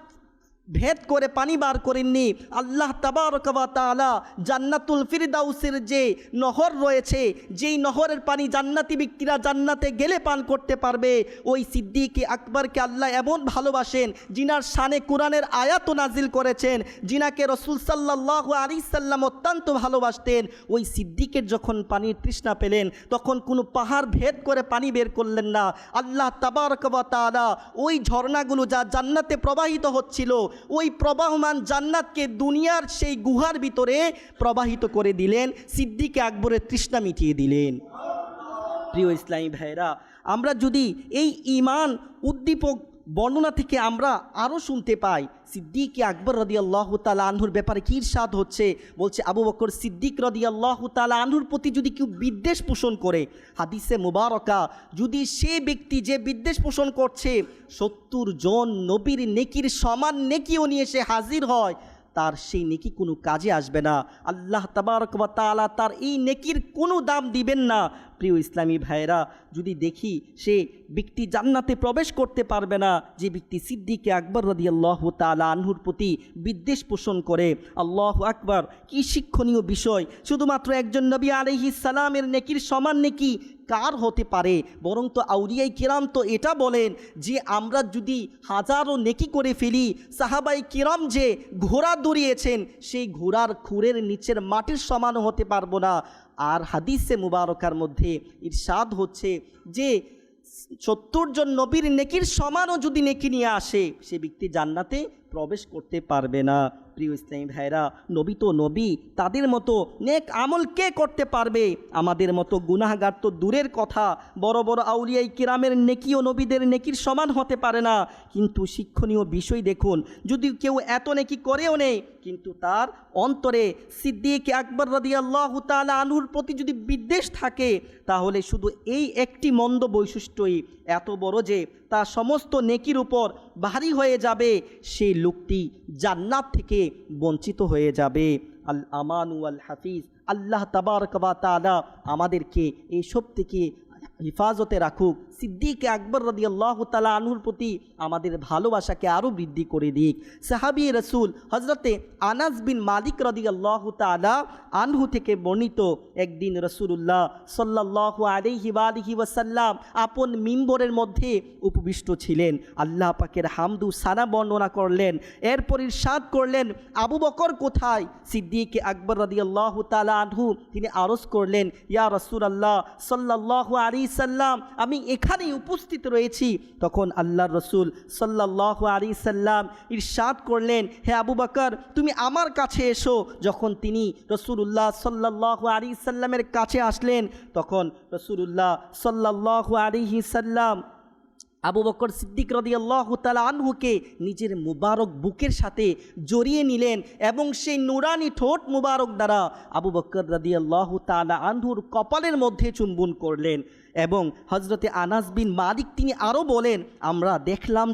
Speaker 3: ভেদ করে পানি বার করেননি। আল্লাহ তাবারক ওয়া তাআলা জান্নাতুল ফিরদাউসের যে নহর রয়েছে, যেই নহরের পানি জান্নাতি ব্যক্তিরা জান্নাতে গেলে পান করতে পারবে, ওই সিদ্দিক আকবরকে আল্লাহ এমন ভালোবাসেন, যিনার শানে কোরআনের আয়াত নাজিল করেছেন, যিনাকে রাসূল সাল্লাল্লাহু আলাইহি সাল্লাম অত্যন্ত ভালোবাসতেন। ওই সিদ্দিকের যখন পানির তৃষ্ণা পেলেন, তখন কোনো পাহাড় ভেদ করে পানি বের করলেন না। আল্লাহ তাবারক ওয়া তাআলা ওই ঝর্ণাগুলো যা জান্নাতে প্রবাহিত হচ্ছিল, ওই প্রবাহমান জান্নাতকে দুনিয়ার সেই গুহার ভিতরে প্রবাহিত করে দিলেন, সিদ্দিক আকবরের তৃষ্ণা মিটিয়ে দিলেন। প্রিয় ইসলামী ভাইরা, আমরা যদি এই ঈমান উদ্দীপক বর্ণনা থেকে আমরা আরও শুনতে পাই সিদ্দিক আকবর রাদিয়াল্লাহু তাআলা আনহুর ব্যাপারে কি ইরশাদ হচ্ছে, বলছে আবু বকর সিদ্দিক রাদিয়াল্লাহু তাআলা আনহুর প্রতি যদি কেউ বিদ্বেষ পোষণ করে, হাদিসে মুবারকা, যদি সে ব্যক্তি যে বিদ্বেষ পোষণ করছে 70 জন নবীর নেকির সমান নেকিও নিয়ে সে হাজির হয়, তার সেই নেকি কোনো কাজে আসবে না। আল্লাহ তাবারক ওয়া তাআলা তার এই নেকির কোনো দাম দিবেন না। প্রিয় ইসলামী ভাইয়েরা, যদি দেখি সে ব্যক্তি জান্নাতে প্রবেশ করতে পারবে না যে ব্যক্তি সিদ্দিক আকবর রাদিয়াল্লাহু তাআলা আনহুর প্রতি বিদ্বেষ পোষণ করে। আল্লাহু আকবার, কি শিক্ষণীয় বিষয়! শুধুমাত্র একজন নবী আলাইহিস সালামের নেকির সমান নেকি কার হতে পারে? বরং তো আউলিয়াই কিরাম তো এটা বলেন যে আমরা যদি হাজারো নেকি করে ফেলি, সাহাবাই কিরাম যে ঘোড়া দৌড়িয়েছেন সেই ঘোড়ার খুরের নিচের মাটির সমানও হতে পারবো না। আর হাদিসে মুবারকার মধ্যে ইরশাদ হচ্ছে যে 70 জন নবীর নেকির সমানও যদি নেকি নিয়ে আসে, সে ব্যক্তি জান্নাতে প্রবেশ করতে পারবে না। প্রিয় ইসলামী ভাইরা, নবী তো নবী, তাদের মতো নেক আমল কে করতে পারবে? আমাদের মতো গুনাহগার তো দূরের কথা, বড় বড় আউলিয়াই কিরামের নেকি ও নবীদের নেকির সমান হতে পারে না। কিন্তু শিক্ষণীয় বিষয় দেখুন, যদি কেউ এত নেকি করেও নেই কিন্তু তার অন্তরে সিদ্দিক আকবর রাদিয়াল্লাহু তাআলা আনহুর প্রতি যদি বিদ্বেষ থাকে, তাহলে শুধু এই একটি মন্দ বৈশিষ্ট্যই এত বড় যে তা সমস্ত নেকির উপর ভারী হয়ে যাবে, সেই লোকটি জান্নাত থেকে বঞ্চিত হয়ে যাবে। আল আমানু আল হাফিজ, আল্লাহ তাবারক ওয়া তাআলা আমাদেরকে এইসব থেকে হিফাজতে রাখুক। সিদ্দিক আকবর রাদিয়াল্লাহু তাআলা আনহুর প্রতি আমাদের ভালোবাসাকে আরও বৃদ্ধি করে দিক। সাহাবী রাসূল হযরতে আনাস বিন মালিক রাদিয়াল্লাহু তাআলা আনহু থেকে বর্ণিত, একদিন রাসূলুল্লাহ সাল্লাল্লাহু আলাইহি ওয়া আলিহি ওয়াসাল্লাম আপন মিম্বরের মধ্যে উপবিষ্ট ছিলেন, আল্লাহ পাকের হামদু সানা বর্ণনা করলেন, এরপর ইরশাদ করলেন, আবু বকর কোথায়? সিদ্দিক আকবর রাদিয়াল্লাহু তাআলা আনহু তিনি আরজ করলেন, ইয়া রাসূলুল্লাহ সাল্লাল্লাহু আলাইহি সাল্লাম, আমি এখানেই উপস্থিত রয়েছি। তখন আল্লাহর রসুল সাল্লাল্লাহু আলাইহি সাল্লাম ইরশাদ করলেন, হে আবু বকর, তুমি আমার কাছে এসো। যখন তিনি রাসূলুল্লাহ সাল্লাল্লাহু আলাইহি সাল্লামের কাছে আসলেন, তখন রাসূলুল্লাহ সাল্লাল্লাহু আলাইহি সাল্লাম আবু বকর সিদ্দিক রাদিয়াল্লাহু তাআলা আনহুকে নিজের মুবারক বুকের সাথে জড়িয়ে নিলেন এবং সেই নুরানি ঠোঁট মুবারক দ্বারা আবু বকর রাদিয়াল্লাহু তাআলা আনহুর কপালের মধ্যে চুম্বন করলেন। এবং হজরতে আনাস বিন মালিক তিনি আরও বলেন, আমরা দেখলাম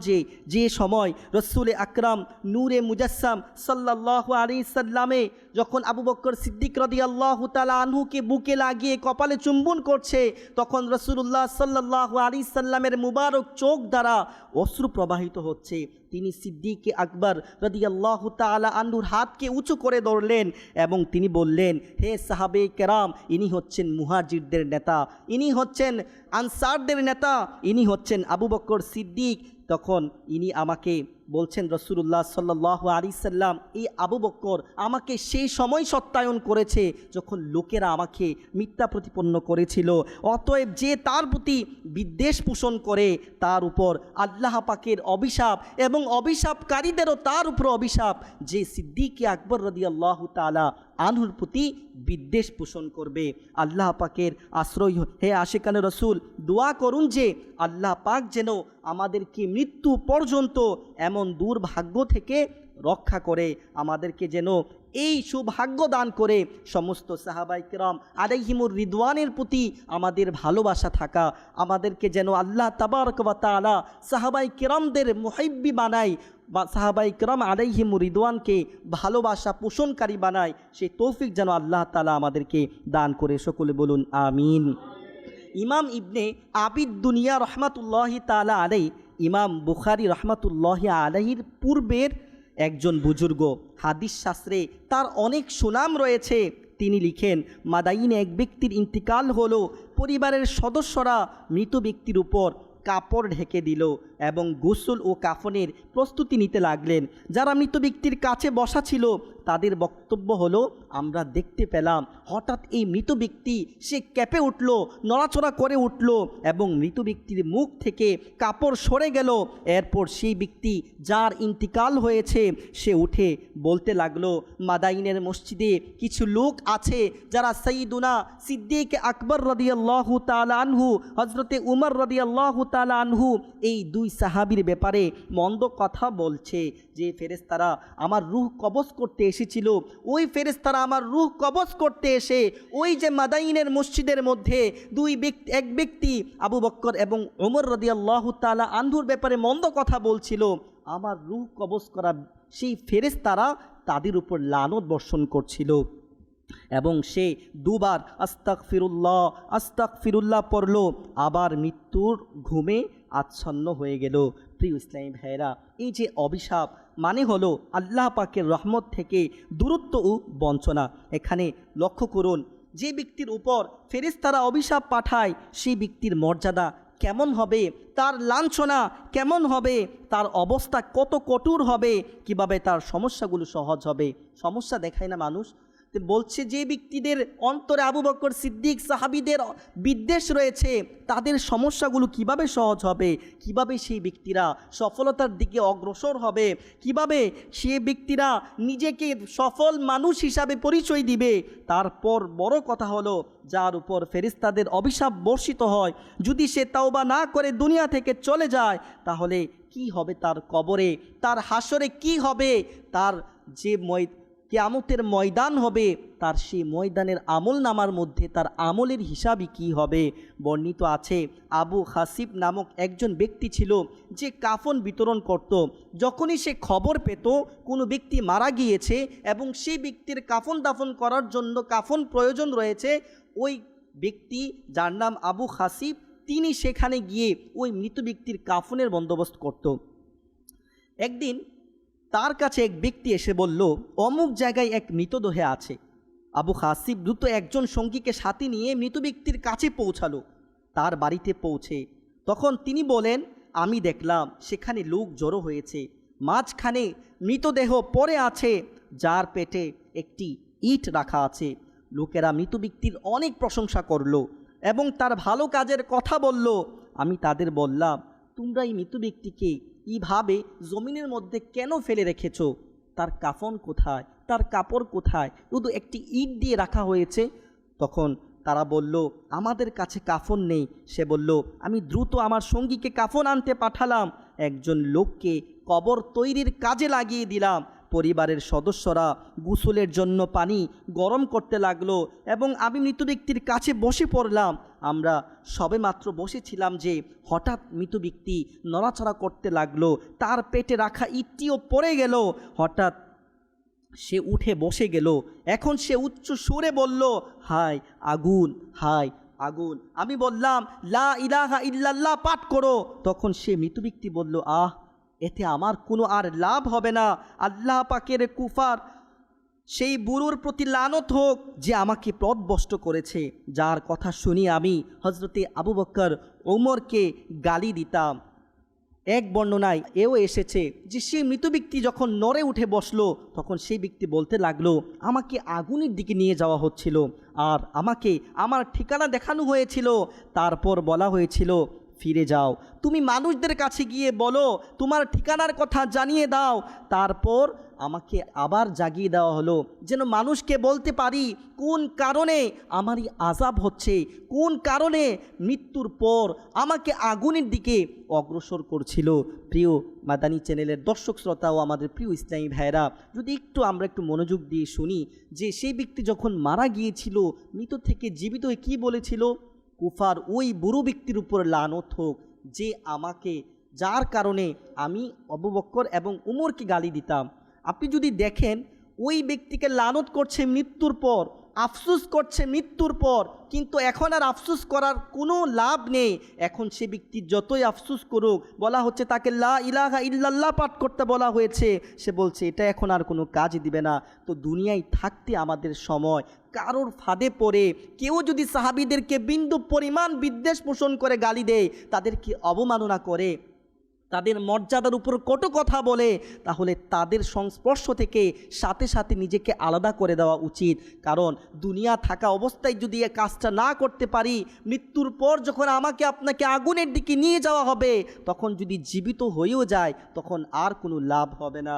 Speaker 3: যে সময় রসুল আকরাম নূরে মুজাসসাম সাল্লাল্লাহু আলাইহি সাল্লামে যখন আবু বকর সিদ্দিক রাদিয়াল্লাহু তাআলা আনহুকে বুকে লাগিয়ে কপালে চুম্বন করছে, তখন রাসূলুল্লাহ সাল্লাল্লাহু আলাইহি সাল্লামের মুবারক চোখ দ্বারা অশ্রু প্রবাহিত হচ্ছে। তিনি সিদ্দিক আকবর রাদিয়াল্লাহু তাআলা আনহুর হাতকে উঁচু করে ধরলেন এবং তিনি বললেন, হে সাহাবে কেরাম, ইনি হচ্ছেন মুহাজিরদের নেতা, ইনি হচ্ছেন আনসারদের নেতা, ইনি হচ্ছেন আবু বকর সিদ্দিক। তখন ইনি আমাকে বলছেন, রাসূলুল্লাহ সাল্লাল্লাহু আলাইহি সাল্লাম, এই আবু বকর আমাকে সেই সময় সত্যায়ন করেছে যখন লোকেরা আমাকে মিথ্যা প্রতিপন্ন করেছিল। অতএব যে তার প্রতি বিদ্বেষ পোষণ করে তার উপর আল্লাহ পাকের অভিশাপ এবং অভিশাপকারীদেরও তার উপর অভিশাপ, যে সিদ্দিক আকবর রাদিয়াল্লাহু তাআলা আনহুর প্রতি বিদ্বেষ পোষণ করবে। আল্লাহ পাকের আশ্রয় হে আশিকানে রসুল, দোয়া করুন যে আল্লাহ পাক যেন আমাদেরকে মৃত্যু পর্যন্ত এমন দুর্ভাগ্য থেকে রক্ষা করে, আমাদেরকে যেন এই সৌভাগ্য দান করে সমস্ত সাহাবায়ে কেরাম আলাইহিমুর রিদওয়ানের প্রতি আমাদের ভালোবাসা থাকা, আমাদেরকে যেন আল্লাহ তাবারক ওয়া তাআলা সাহাবায়ে কেরামদের মুহিব্বি বানায় বা সাহাবায়ে কেরাম আলাইহিমুর রিদওয়ানকে ভালোবাসা পোষণকারী বানায়, সেই তৌফিক যেন আল্লাহ তাআলা আমাদেরকে দান করে। সকলে বলুন আমিন। ইমাম ইবনে আবিদ দুনিয়া রহমাতুল্লাহি তাআলা আলাই, ইমাম বুখারী রহমাতুল্লাহি আলাইহির পূর্বের একজন বুজুর্গ, হাদিস শাস্ত্রে তার অনেক সুনাম রয়েছে। তিনি লিখেন, মাদাইনে এক ব্যক্তির ইন্তিকাল হলো, পরিবারের সদস্যরা মৃত ব্যক্তির উপর কাপড় ঢেকে দিল এবং গোসল ও কাফনের প্রস্তুতি নিতে লাগলেন। যারা মৃত ব্যক্তির কাছে বসা ছিল তাদের বক্তব্য হলো, আমরা দেখতে পেলাম হঠাৎ এই মৃত ব্যক্তি সে কেঁপে উঠল, নড়াচড়া করে উঠল এবং মৃত ব্যক্তির মুখ থেকে কাপড় সরে গেল। এরপর সেই ব্যক্তি যার ইন্তিকাল হয়েছে সে উঠে বলতে লাগলো, মাদাইনের মসজিদে কিছু লোক আছে যারা সাইয়্যিদুনা সিদ্দিক আকবর রাদিয়াল্লাহু তাআলা আনহু, হযরতে উমর রাদিয়াল্লাহু তাআলা আনহু, এই দুই সাহাবীর ব্যাপারে মন্দ কথা বলছে যে ফেরেশতারা আমার রূহ কবজ করতে এসেছিল। ওই ফেরেশতারা আমার রূহ কবজ করতে এসে ওই যে মাদাইনের মসজিদের মধ্যে এক ব্যক্তি আবু বকর এবং ওমর রাদিয়াল্লাহু তাআলা আনহুর ব্যাপারে মন্দ কথা বলছিল, আমার রূহ কবজ করা সেই ফেরেশতারা তাদের উপর লানত বর্ষণ করছিল। এবং সে দুবার আস্তাগফিরুল্লাহ আস্তাগফিরুল্লাহ পড়ল, আবার মৃত্যুর ঘুমে আচ্ছন্ন হয়ে গেল। প্রিয় ইসলামী ভাইয়েরা, এই যে অভিশাপ মানে হলো আল্লাহ পাকের রহমত থেকে দূরত্ব ও বঞ্চনা। এখানে লক্ষ্য করুন, যে ব্যক্তির উপর ফেরেশতারা অভিশাপ পাঠায় সেই ব্যক্তির মর্যাদা কেমন হবে, তার লাঞ্ছনা কেমন হবে, তার অবস্থা কত কঠোর হবে, কিভাবে তার সমস্যাগুলো সহজ হবে। সমস্যা দেখায় না মানুষ, বলছে যে ব্যক্তিদের অন্তরে আবু বকর সিদ্দিক সাহাবীদের বিদ্বেষ রয়েছে তাদের সমস্যাগুলো কিভাবে সহজ হবে, কিভাবে সেই ব্যক্তিরা সফলতার দিকে অগ্রসর হবে, কিভাবে সেই ব্যক্তিরা নিজেকে সফল মানুষ হিসাবে পরিচয় দিবে। তারপর বড় কথা হলো, যার উপর ফেরেশতাদের অভিশাপ বর্ষিত হয়, যদি সে তাওবা না করে দুনিয়া থেকে চলে যায় তাহলে কি হবে তার কবরে, তার হাসরে কি হবে, তার যে কিয়ামতের ময়দান হবে, তার সেই ময়দানের আমল নামার মধ্যে তার আমলের হিসাবই কি হবে। বর্ণিত আছে আবু হাসিব নামক একজন ব্যক্তি ছিল যে কাফন বিতরণ করত। যখনই সে খবর পেত কোনো ব্যক্তি মারা গিয়েছে এবং সেই ব্যক্তির কাফন দাফন করার জন্য কাফন প্রয়োজন রয়েছে, ওই ব্যক্তি যার নাম আবু হাসিব তিনি সেখানে গিয়ে ওই মৃত ব্যক্তির কাফনের বন্দোবস্ত করত। একদিন তার কাছে এক ব্যক্তি এসে বলল, অমুক জায়গায় এক মৃতদেহ আছে। আবু হাসিব দ্রুত একজন সঙ্গীকে সাথে নিয়ে মৃত ব্যক্তির কাছে পৌঁছালো। তার বাড়িতে পৌঁছে তখন তিনি বলেন, আমি দেখলাম সেখানে লোক জড়ো হয়েছে, মাঝখানে মৃতদেহ পড়ে আছে, যার পেটে একটি ইট রাখা আছে। লোকেরা মৃত ব্যক্তির অনেক প্রশংসা করলো এবং তার ভালো কাজের কথা বলল। আমি তাদের বললাম, তোমরা এই মৃত ব্যক্তিকে এইভাবে জমিনের মধ্যে কেন ফেলে রেখেছো? তার কাফন কোথায়, তার কাপড় কোথায়, শুধু একটি ইট দিয়ে রাখা হয়েছে। তখন তারা বলল, আমাদের কাছে কাফন নেই। সে বলল, আমি দ্রুত আমার সঙ্গীকে কাফন আনতে পাঠালাম, একজন লোককে কবর তৈরির কাজে লাগিয়ে দিলাম। পরিবারের সদস্যরা গোসলের জন্য পানি গরম করতে লাগলো এবং আমি মৃত ব্যক্তির কাছে বসে পড়লাম। আমরা সবেমাত্র বসেছিলাম যে হঠাৎ মৃত ব্যক্তি নড়াচড়া করতে লাগলো, তার পেটে রাখা ইটটিও পড়ে গেল। হঠাৎ সে উঠে বসে গেল। এখন সে উচ্চ সুরে বলল, হায় আগুন, হায় আগুন। আমি বললাম, লা ইলাহা ইল্লাল্লাহ পাঠ করো। তখন সে মৃত ব্যক্তি বলল, এতে আমার কোনো আর লাভ হবে না। আল্লাহ পাকের কুফার সেই বুড়োর প্রতি লানত হোক যে আমাকে পথভ্রষ্ট করেছে, যার কথা শুনি আমি হজরতে আবু বকর ওমরকে গালি দিতাম। এক বর্ণনায় এও এসেছে যে সেই মৃত ব্যক্তি যখন নড়ে উঠে বসলো তখন সেই ব্যক্তি বলতে লাগলো, আমাকে আগুনের দিকে নিয়ে যাওয়া হচ্ছিল আর আমাকে আমার ঠিকানা দেখানো হয়েছিল। তারপর বলা হয়েছিল, ফিরে যাও, তুমি মানুষদের কাছে গিয়ে বলো তোমার ঠিকানার কথা জানিয়ে দাও। তারপর আমাকে আবার জাগিয়ে দেওয়া হলো যেন মানুষকে বলতে পারি কোন কারণে আমারই আযাব হচ্ছে, কোন কারণে মৃত্যুর পর আমাকে আগুনের দিকে অগ্রসর করছিল। প্রিয় মাদানী চ্যানেলের দর্শক শ্রোতা ও আমাদের প্রিয় ইসলামী ভাইরা, যদি আমরা একটু মনোযোগ দিয়ে শুনি যে সেই ব্যক্তি যখন মারা গিয়েছিল মৃত থেকে জীবিত হয়ে কী বলেছিল, কুফার ওই বুড়ো ব্যক্তির উপর লানত হোক যে আমাকে, যার কারণে আমি আবু বকর এবং উমরকে গালি দিতাম। আপনি যদি দেখেন ওই ব্যক্তিকে লানত করছে মৃত্যুর পর, আফসোস করছে মৃত্যুর পর, কিন্তু এখন আর আফসোস করার কোনো লাভ নেই। এখন সে ব্যক্তি যতই আফসোস করুক, বলা হচ্ছে তাকে লা ইলাহা ইল্লাল্লাহ পাঠ করতে বলা হয়েছে, সে বলছে এটা এখন আর কোনো কাজ দিবে না। তো দুনিয়ায় থাকতে আমাদের সময় কারোর ফাঁদে পড়ে কেউ যদি সাহাবীদেরকে বিন্দু পরিমাণ বিদ্বেষ পোষণ করে গালি দেয়, তাদেরকে অবমাননা করে, তাদের মর্যাদার উপর কটু কথা বলে, তাহলে তাদের সংস্পর্শ থেকে সাথে সাথে নিজেকে আলাদা করে দেওয়া উচিত। কারণ দুনিয়া থাকা অবস্থায় যদি এ কাজটা না করতে পারি, মৃত্যুর পর যখন আমাকে আপনাকে আগুনের দিকে নিয়ে যাওয়া হবে, তখন যদি জীবিত হয়েও যায় তখন আর কোনো লাভ হবে না।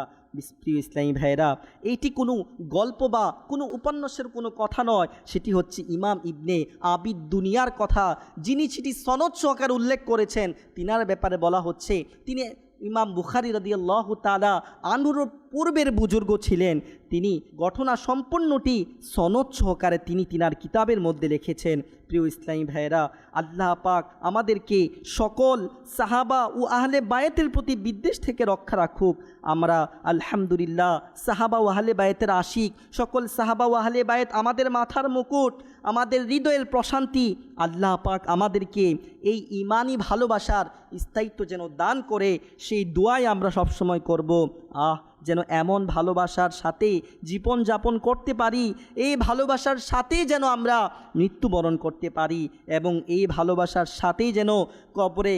Speaker 3: প্রিয় ইসলামী ভাইরা, এইটি কোনো গল্প বা কোনো উপন্যাসের কোনো কথা নয়, সেটি হচ্ছে ইমাম ইবনে আবিদ দুনিয়ার কথা, যিনি সেটি সনদ সহকারে উল্লেখ করেছেন। তিনার ব্যাপারে বলা হচ্ছে তিনি ইমাম বুখারী রাদিয়াল্লাহু তাআলা আনহুর পূর্বের বুজুর্গ ছিলেন। তিনি ঘটনা সম্পূর্ণটি সনদ সহকারে তিনি তিনার কিতাবের মধ্যে লিখেছেন। প্রিয় ইসলামী ভাইয়েরা, আল্লাহ পাক আমাদেরকে সকল সাহাবা ও আহলে বায়েতের প্রতি বিদ্বেষ থেকে রক্ষা রাখুক। আমরা আলহামদুলিল্লাহ সাহাবা ও আহলে বায়েতের আশিক। সকল সাহাবা ও আহলে বায়েত আমাদের মাথার মুকুট, আমাদের হৃদয়ের প্রশান্তি। আল্লাহ পাক আমাদেরকে এই ইমানি ভালোবাসার স্থায়িত্ব যেন দান করে, সেই দোয়াই আমরা সবসময় করব। যেন এমন ভালোবাসার সাথে জীবনযাপন করতে পারি, এই ভালোবাসার সাথেই যেন আমরা মৃত্যুবরণ করতে পারি, এবং এই ভালোবাসার সাথেই যেন কবরে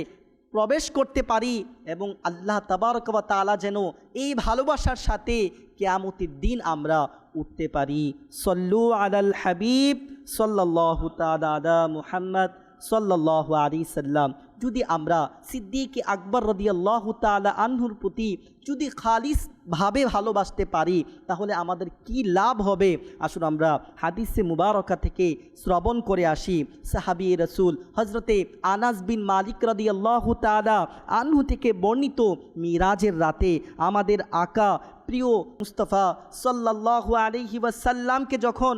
Speaker 3: প্রবেশ করতে পারি, এবং আল্লাহ তাবারক ওয়া তাআলা যেন এই ভালোবাসার সাথে কিয়ামতের দিন আমরা উঠতে পারি। সল্লু আলাল হাবিব সাল্লাল্লাহু তাআলা আলা মুহাম্মদ সাল্লাল্লাহু আলাইহি সাল্লাম। যদি আমরা সিদ্দিক আকবর রাদিয়াল্লাহু তাআলা আনহুর প্রতি যদি খালিসভাবে ভালোবাসতে পারি, তাহলে আমাদের কি লাভ হবে? আসুন আমরা হাদিসে মুবারকা থেকে শ্রবণ করে আসি। সাহাবী রাসূল হযরতে আনাস বিন মালিক রাদিয়াল্লাহু তাআলা আনহু থেকে বর্ণিত, মিরাজের রাতে আমাদের আকা প্রিয় মুস্তাফা সাল্লাল্লাহু আলাইহি ওয়াসাল্লামকে যখন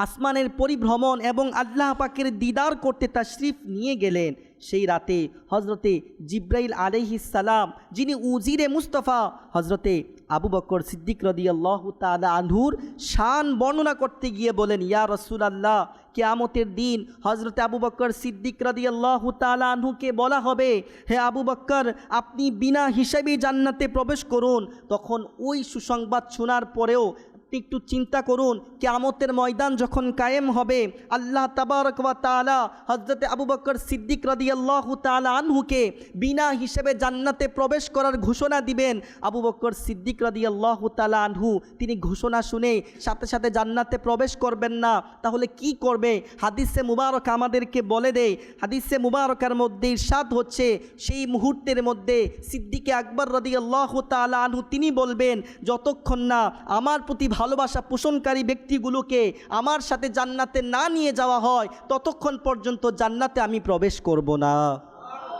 Speaker 3: আসমানের পরিভ্রমণ এবং আল্লাহ পাকের দিদার করতে তাশরিফ নিয়ে গেলেন, সেই রাতে হজরতে জিব্রাইল আলাইহিস সালাম, যিনি উজিরে মুস্তাফা হজরতে আবু বকর সিদ্দিক রাদিয়াল্লাহু তাআলা আনহুর শান বর্ণনা করতে গিয়ে বলেন, ইয়া রাসূলুল্লাহ, কিয়ামতের দিন হজরতে আবু বকর সিদ্দিক রাদিয়াল্লাহু তাআলা আনহুকে বলা হবে, হে আবু বকর, আপনি বিনা হিসাবে জান্নাতে প্রবেশ করুন। তখন ওই সুসংবাদ শোনার পরেও একটু চিন্তা করুন, কিয়ামতের ময়দান যখন কায়েম হবে, আল্লাহ তাবারক ওয়া তাআলা হযরতে আবু বকর সিদ্দিক রাদিয়াল্লাহু তাআলা আনহুকে বিনা হিসেবে জান্নাতে প্রবেশ করার ঘোষণা দিবেন। আবু বকর সিদ্দিক রাদিয়াল্লাহু তাআলা আনহু তিনি ঘোষণা শুনে সাথে সাথে জান্নাতে প্রবেশ করবেন না, তাহলে কি করবে? হাদিসে মুবারক আমাদেরকে বলে দেয়। হাদিসে মুবারকার মধ্যে ইরশাদ হচ্ছে, সেই মুহূর্তের মধ্যে সিদ্দিক আকবর রাদিয়াল্লাহু তাআলা আনহু তিনি বলবেন, যতক্ষণ না আমার প্রতি ভালোবাসা পোষণকারী ব্যক্তিগুলোকে আমার সাথে জান্নাতে না নিয়ে যাওয়া হয়, ততক্ষণ পর্যন্ত জান্নাতে আমি প্রবেশ করব না।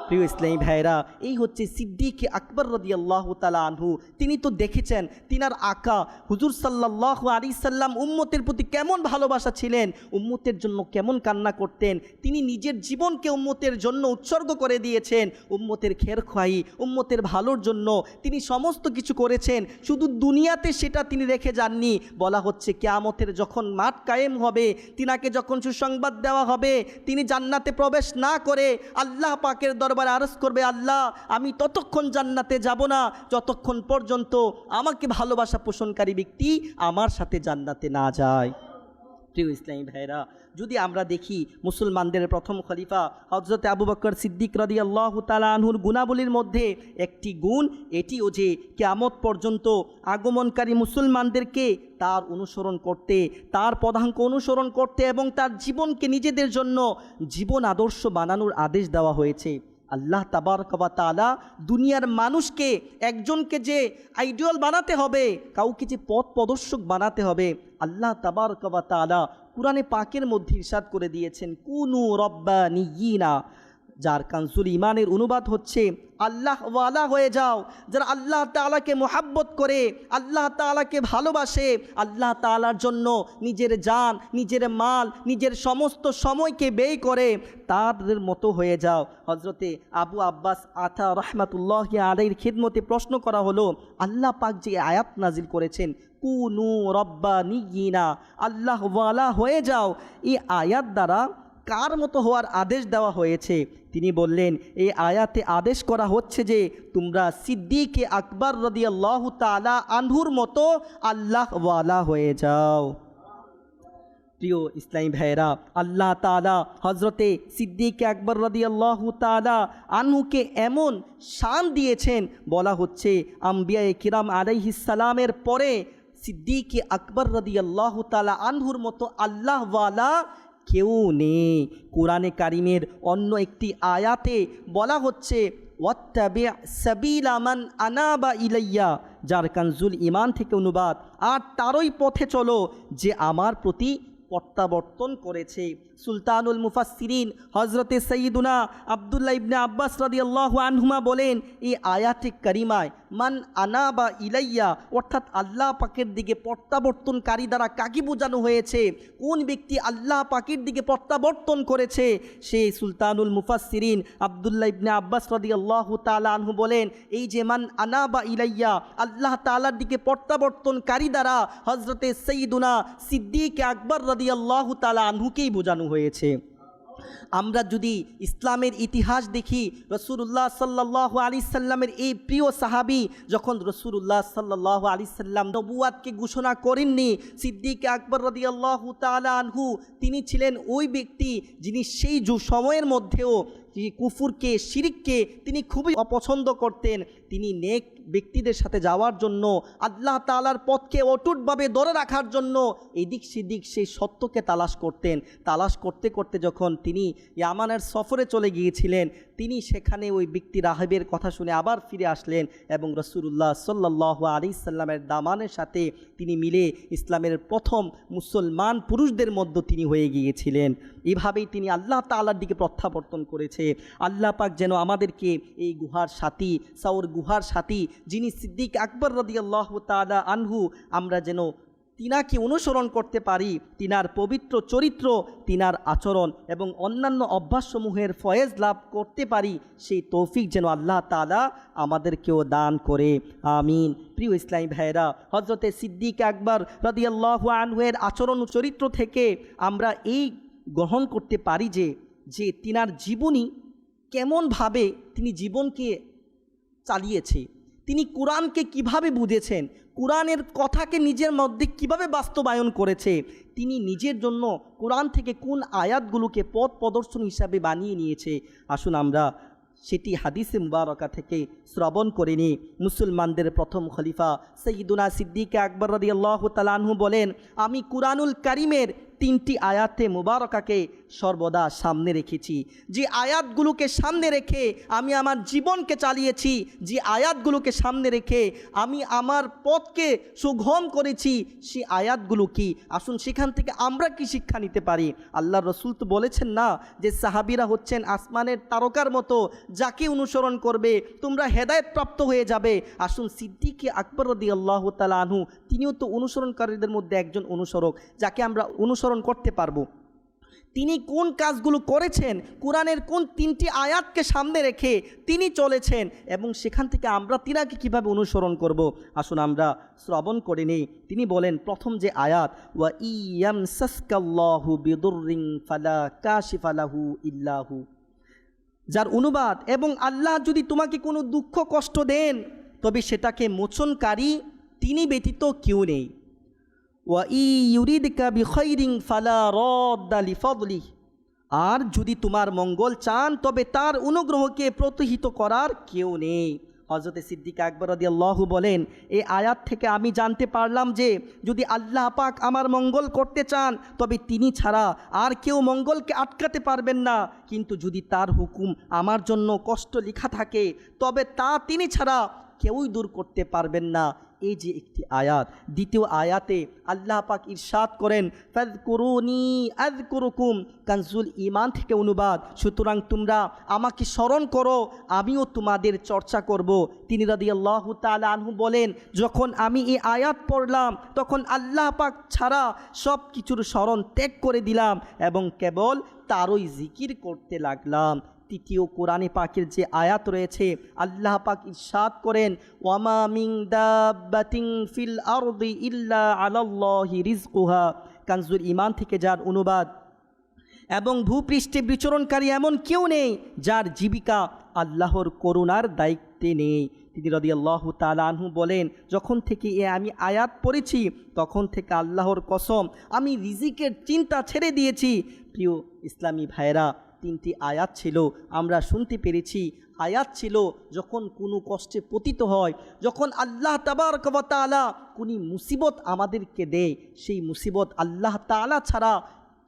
Speaker 3: প্রিয় ইসলামী ভাইরা, এই হচ্ছে সিদ্দিক আকবর রাদিয়াল্লাহু তাআলা আনহু। তিনি তো দেখেছেন তিনার আকা হুজুর সাল্লাল্লাহু আলাইহি সাল্লাম উম্মতের প্রতি কেমন ভালোবাসা ছিলেন, উম্মতের জন্য কেমন কান্না করতেন। তিনি নিজের জীবনকে উম্মতের জন্য উৎসর্গ করে দিয়েছেন, উম্মতের খেরখোয়াই, উম্মতের ভালোর জন্য তিনি সমস্ত কিছু করেছেন। শুধু দুনিয়াতে সেটা তিনি রেখে যাননি। বলা হচ্ছে কিয়ামতের যখন মাঠ কায়েম হবে, তিনাকে যখন সুসংবাদ দেওয়া হবে, তিনি জান্নাতে প্রবেশ না করে আল্লাহ পাকের দরবারে আরজ করবে, আল্লাহ, আমি ততক্ষণ জান্নাতে যাব না যতক্ষণ পর্যন্ত আমাকে ভালোবাসা পোষণকারী ব্যক্তি আমার সাথে জান্নাতে না যায়। প্রিয় ইসলামী ভাইরা, যদি আমরা দেখি মুসলমানদের প্রথম খলিফা হযরতে আবু বকর সিদ্দিক রাদিয়াল্লাহু তাআলা আনহুর গুণাবলীর মধ্যে একটি গুণ এটিও যে কিয়ামত পর্যন্ত আগমনকারী মুসলমানদেরকে তার অনুসরণ করতে, তার পদাঙ্ক অনুসরণ করতে এবং তার জীবনকে নিজেদের জন্য জীবন আদর্শ বানানোর আদেশ দেওয়া হয়েছে। আল্লাহ তাবারক ওয়া তাআলা দুনিয়ার মানুষকে একজনকে যে আইডিয়াল বানাতে হবে, কাউকে যে পথ প্রদর্শক বানাতে হবে, আল্লাহ তাবারক ওয়া তাআলা কুরআনে পাকের মধ্যে ইরশাদ করে দিয়েছেন, কুনু রব্বানিয়িনা, যার কানজুল ইমানের অনুবাদ হচ্ছে আল্লাহ ওয়ালা হয়ে যাও। যারা আল্লাহ তাআলাকে মোহাব্বত করে, আল্লাহ তাআলাকে ভালোবাসে, আল্লাহ তাআলার জন্য নিজের জান, নিজের মাল, নিজের সমস্ত সময়কে ব্যয় করে, তাদের মতো হয়ে যাও। হজরতে আবু আব্বাস আতা রহমাতুল্লাহি আলাইহির খিদমতে প্রশ্ন করা হলো, আল্লাহ পাক যে আয়াত নাজিল করেছেন, কুনু রব্বানিয়িনা, আল্লাহ ওয়ালা হয়ে যাও, এই আয়াত দ্বারা কার মতো হওয়ার আদেশ দেওয়া হয়েছে? তিনি বললেন, এই আয়াতে আদেশ করা হচ্ছে যে তোমরা সিদ্দিক আকবর রাদিয়াল্লাহু তাআলা আনহুর মতো আল্লাহ ওয়ালা হয়ে যাও। প্রিয় ইসলামী ভাইয়েরা, আল্লাহ তাআলা হজরতে সিদ্দিক আকবর রাদিয়াল্লাহু তাআলা আনহুকে এমন শান দিয়েছেন, বলা হচ্ছে আম্বিয়ায়ে কিরাম আলাইহিস সালামের পরে সিদ্দিক আকবর রাদিয়াল্লাহু তাআলা আনহুর মতো আল্লাহওয়ালা কেউ নেই। কোরআনে কারিমের অন্য একটি আয়াতে বলা হচ্ছে ওয়াত্তাবি' সাবিলা মান আনাবা ইলাইয়া, যার কানজুল ঈমান থেকে অনুবাদ, আর তারই পথে চলো যে আমার প্রতি প্রত্যাবর্তন করেছে। সুলতানুল মুফাসসিরিন হজরতে সৈয়দুনা আব্দুল্লাহ ইবনে আব্বাস রাদিয়াল্লাহু আনহুমা বলেন, এই আয়াতে কারিমায় মান আনাবা ইলাইয়া অর্থাৎ আল্লাহ পাকের দিকে প্রত্যাবর্তনকারী দ্বারা কাকে বোঝানো হয়েছে, কোন ব্যক্তি আল্লাহ পাকের দিকে প্রত্যাবর্তন করেছে, সেই সুলতানুল মুফাসসিরিন আব্দুল্লাহ ইবনে আব্বাস রাদিয়াল্লাহু তাআলা আনহু বলেন, এই যে মান আনাবা ইলাইয়া আল্লাহ তাআলার দিকে প্রত্যাবর্তনকারী দ্বারা হজরতে সৈয়দুনা সিদ্দিক আকবর রাদিয়াল্লাহু তাআলা আনহুকেই বোঝানো হয়েছে। আমরা যদি ইসলামের ইতিহাস দেখি, রাসূলুল্লাহ সাল্লাল্লাহু আলাইহি সাল্লামের এই প্রিয় সাহাবী যখন রাসূলুল্লাহ সাল্লাল্লাহু আলাইহি সাল্লাম নবুয়াতকে ঘোষণা করেননি, সিদ্দিক আকবর রাদিয়াল্লাহু তাআলা আনহু তিনি ছিলেন ওই ব্যক্তি যিনি সেই সময়ের মধ্যেও কুফুরকে, শিরককে তিনি খুবই অপছন্দ করতেন। তিনি নেক ব্যক্তিদের সাথে যাওয়ার জন্য, আল্লাহ তাআলার পথকে অটুটভাবে ধরে রাখার জন্য এদিক সেদিক সেই সত্যকে তালাশ করতেন। তালাশ করতে করতে যখন তিনি ইয়ামানের সফরে চলে গিয়েছিলেন, তিনি সেখানে ওই ব্যক্তি রাহেবের কথা শুনে আবার ফিরে আসলেন এবং রাসূলুল্লাহ সাল্লাল্লাহু আলাইহি সাল্লামের দামানের সাথে তিনি মিলে ইসলামের প্রথম মুসলমান পুরুষদের মধ্যে তিনি হয়ে গিয়েছিলেন। এভাবেই তিনি আল্লাহ তাআলার দিকে প্রত্যাবর্তন করেছে। আল্লাহ পাক যেন আমাদেরকে এই গুহার সাথী, সাউর গুহার সাথী যিনি সিদ্দিক আকবর রাদিয়াল্লাহু তাআলা আনহু, আমরা যেন তিনাকে অনুসরণ করতে পারি, তিনার পবিত্র চরিত্র, তিনার আচরণ এবং অন্যান্য অভ্যাসসমূহের ফয়েজ লাভ করতে পারি, সেই তৌফিক যেন আল্লাহ তাআলা আমাদেরকেও দান করে, আমিন। প্রিয় ইসলামী ভাইয়েরা, হজরতে সিদ্দিক আকবর রাদিয়াল্লাহু আনহুয়ের আচরণ ও চরিত্র থেকে আমরা এই গ্রহণ করতে পারি যে তিনার জীবনী কেমনভাবে তিনি জীবনকে চালিয়েছে, তিনি কোরআনকে কিভাবে বুঝেছেন, কোরআনের কথাকে নিজের মধ্যে কিভাবে বাস্তবায়ন করেছে, তিনি নিজের জন্য কোরআন থেকে কোন আয়াতগুলোকে পথ প্রদর্শন হিসাবে বানিয়ে নিয়েছে। আসুন আমরা সেটি হাদিসে মুবারকা থেকে শ্রবণ করে নিই। মুসলমানদের প্রথম খলিফা সৈয়দুনা সিদ্দিক আকবর রাদিয়াল্লাহু তাআলা আনহু বলেন, আমি কুরআনুল কারীমের 3টি আয়াতে মুবারকাকে সর্বদা সামনে রেখেছি। যে আয়াতগুলোকে সামনে রেখে আমি আমার জীবনকে চালিয়েছি, যে আয়াতগুলোকে সামনে রেখে আমি আমার পথকে সুগম করেছি, সেই আয়াতগুলো কি? আসুন সেখান থেকে আমরা কি শিক্ষা নিতে পারি? আল্লাহর রাসূল তো বলেছেন না যে সাহাবীরা হচ্ছেন আসমানের তারকার মতো, যাকে অনুসরণ করবে তোমরা হেদায়েত প্রাপ্ত হয়ে যাবে। আসুন সিদ্দিক আকবর রাদিয়াল্লাহু তাআলা আনহু তিনিও তো অনুসরণকারীদের মধ্যে একজন অনুসরক, যাকে আমরা অনুসরণ করতে পারবো। তিনি কোন কাজগুলো করেছেন, কোরআনের কোন 3টি আয়াতকে সামনে রেখে তিনি চলেছেন এবং সেখান থেকে আমরা তিনাকে কিভাবে অনুসরণ করব, আসুন আমরা শ্রবণ করে নেই। তিনি বলেন, প্রথম যে আয়াত, ওয়া ইয়ামসাসকাল্লাহু বিদুররিন ফালা কাশিফা লাহু ইল্লাহু, যার অনুবাদ, এবং আল্লাহ যদি তোমাকে কোনো দুঃখ কষ্ট দেন তবে সেটাকে মোচনকারী তিনি ব্যতীত কেউ নেই। ওয়া ইউরিদকা বিখাইরিন ফালা রাদ্দা লিফাদলিহি, আর যদি তোমার মঙ্গল চান তবে তার অনুগ্রহকে প্রতিহিত করার কেউ নেই। হযরতে সিদ্দিক আকবর রাদিয়াল্লাহু বলেন, এই আয়াত থেকে আমি জানতে পারলাম যে যদি আল্লাহ পাক আমার মঙ্গল করতে চান তবে তিনি ছাড়া আর কেউ মঙ্গলকে আটকাতে পারবেন না, কিন্তু যদি তার হুকুম আমার জন্য কষ্ট লেখা থাকে তবে তা তিনি ছাড়া কেউই দূর করতে পারবেন না। এই যে একটি আয়াত। দ্বিতীয় আয়াতে আল্লাহ পাক ইরশাদ করেন, ফাযকুরুনি আযকুরুকুম, কানজুল ঈমান থেকে অনুবাদ, সুতরাং তোমরা আমাকে স্মরণ করো আমিও তোমাদের চর্চা করব। তিনি রাদিয়াল্লাহু তাআলা আনহু বলেন, যখন আমি এই আয়াত পড়লাম তখন আল্লাহ পাক ছাড়া সব কিছুর স্মরণ ত্যাগ করে দিলাম এবং কেবল তারই জিকির করতে লাগলাম। তৃতীয় কোরআনে পাকের যে আয়াত রয়েছে, আল্লাহ পাক ইরশাদ করেন, ওয়ামা মিন দাব্বাতিন ফিল আরদি ইল্লা আলাল্লাহি রিজকুহা, কানজুল ঈমান থেকে যার অনুবাদ, এবং ভূপৃষ্ঠে বিচরণকারী এমন কেউ নেই যার জীবিকা আল্লাহর করুণার দায়িত্বে নেই। তিনি রাদিয়াল্লাহু তাআলা আনহু বলেন, যখন থেকে আমি আয়াত পড়েছি তখন থেকে আল্লাহর কসম আমি রিজিকের চিন্তা ছেড়ে দিয়েছি। প্রিয় ইসলামী ভাইরা, 3টি আয়াত ছিল, আমরা শুনতে পেরেছি। আয়াত ছিল যখন কোনো কষ্টে পতিত হয়, যখন আল্লাহ তাবারক ওয়া তাআলা কোনো মুসিবত আমাদেরকে দেয়, সেই মুসিবত আল্লাহ তাআলা ছাড়া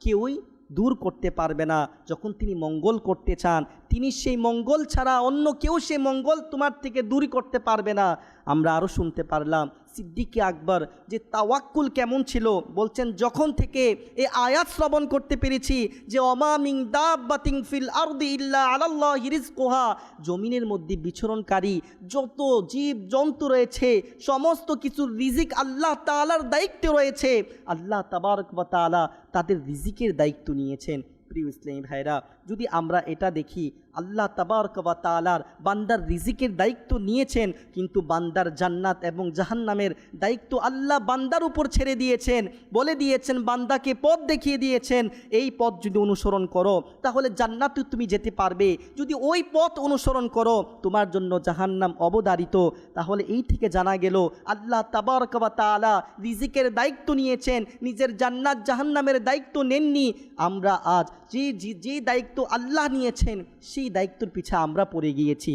Speaker 3: কেউই দূর করতে পারবে না। যখন তিনি মঙ্গল করতে চান, তিনি সেই মঙ্গল ছাড়া অন্য কেউ সেই মঙ্গল তোমার থেকে দূর করতে পারবে না। আমরা আরও শুনতে পারলাম সিদ্দিকে আকবর যে তাওয়াক্কুল কেমন ছিল, বলছেন যখন থেকে এই আয়াত শ্রবণ করতে পেরেছি যে ওমা মিন দাব্বাতিন ফিল আরদি ইল্লা আলাল্লাহি রিজকুহা, জমিনের মধ্যে বিচরণকারী যত জীব জন্তু রয়েছে সমস্ত কিছুর রিজিক আল্লাহ তাআলার দায়িত্বে রয়েছে। আল্লাহ তাবারক ওয়া তাআলা তাদের রিজিকের দায়িত্ব নিয়েছেন। প্রিয় ইসলামী ভাইরা, যদি আমরা এটা দেখি, আল্লাহ তাবারক ওয়া তাআলার বান্দার রিজিকের দায়িত্ব নিয়েছেন, কিন্তু বান্দার জান্নাত এবং জাহান্নামের দায়িত্ব আল্লাহ বান্দার উপর ছেড়ে দিয়েছেন। বলে দিয়েছেন, বান্দাকে পথ দেখিয়ে দিয়েছেন, এই পথ যদি অনুসরণ করো তাহলে জান্নাতে তুমি যেতে পারবে, যদি ওই পথ অনুসরণ করো তোমার জন্য জাহান্নাম অবধারিত। তাহলে এই থেকে জানা গেল আল্লাহ তাবারক ওয়া তাআলা রিজিকের দায়িত্ব নিয়েছেন, নিজের জান্নাত জাহান্নামের দায়িত্ব নেননি। আমরা আজ যে দায়িত্ব আল্লাহ নিয়েছেন সেই দায়িত্বের পিছে আমরা পড়ে গিয়েছি।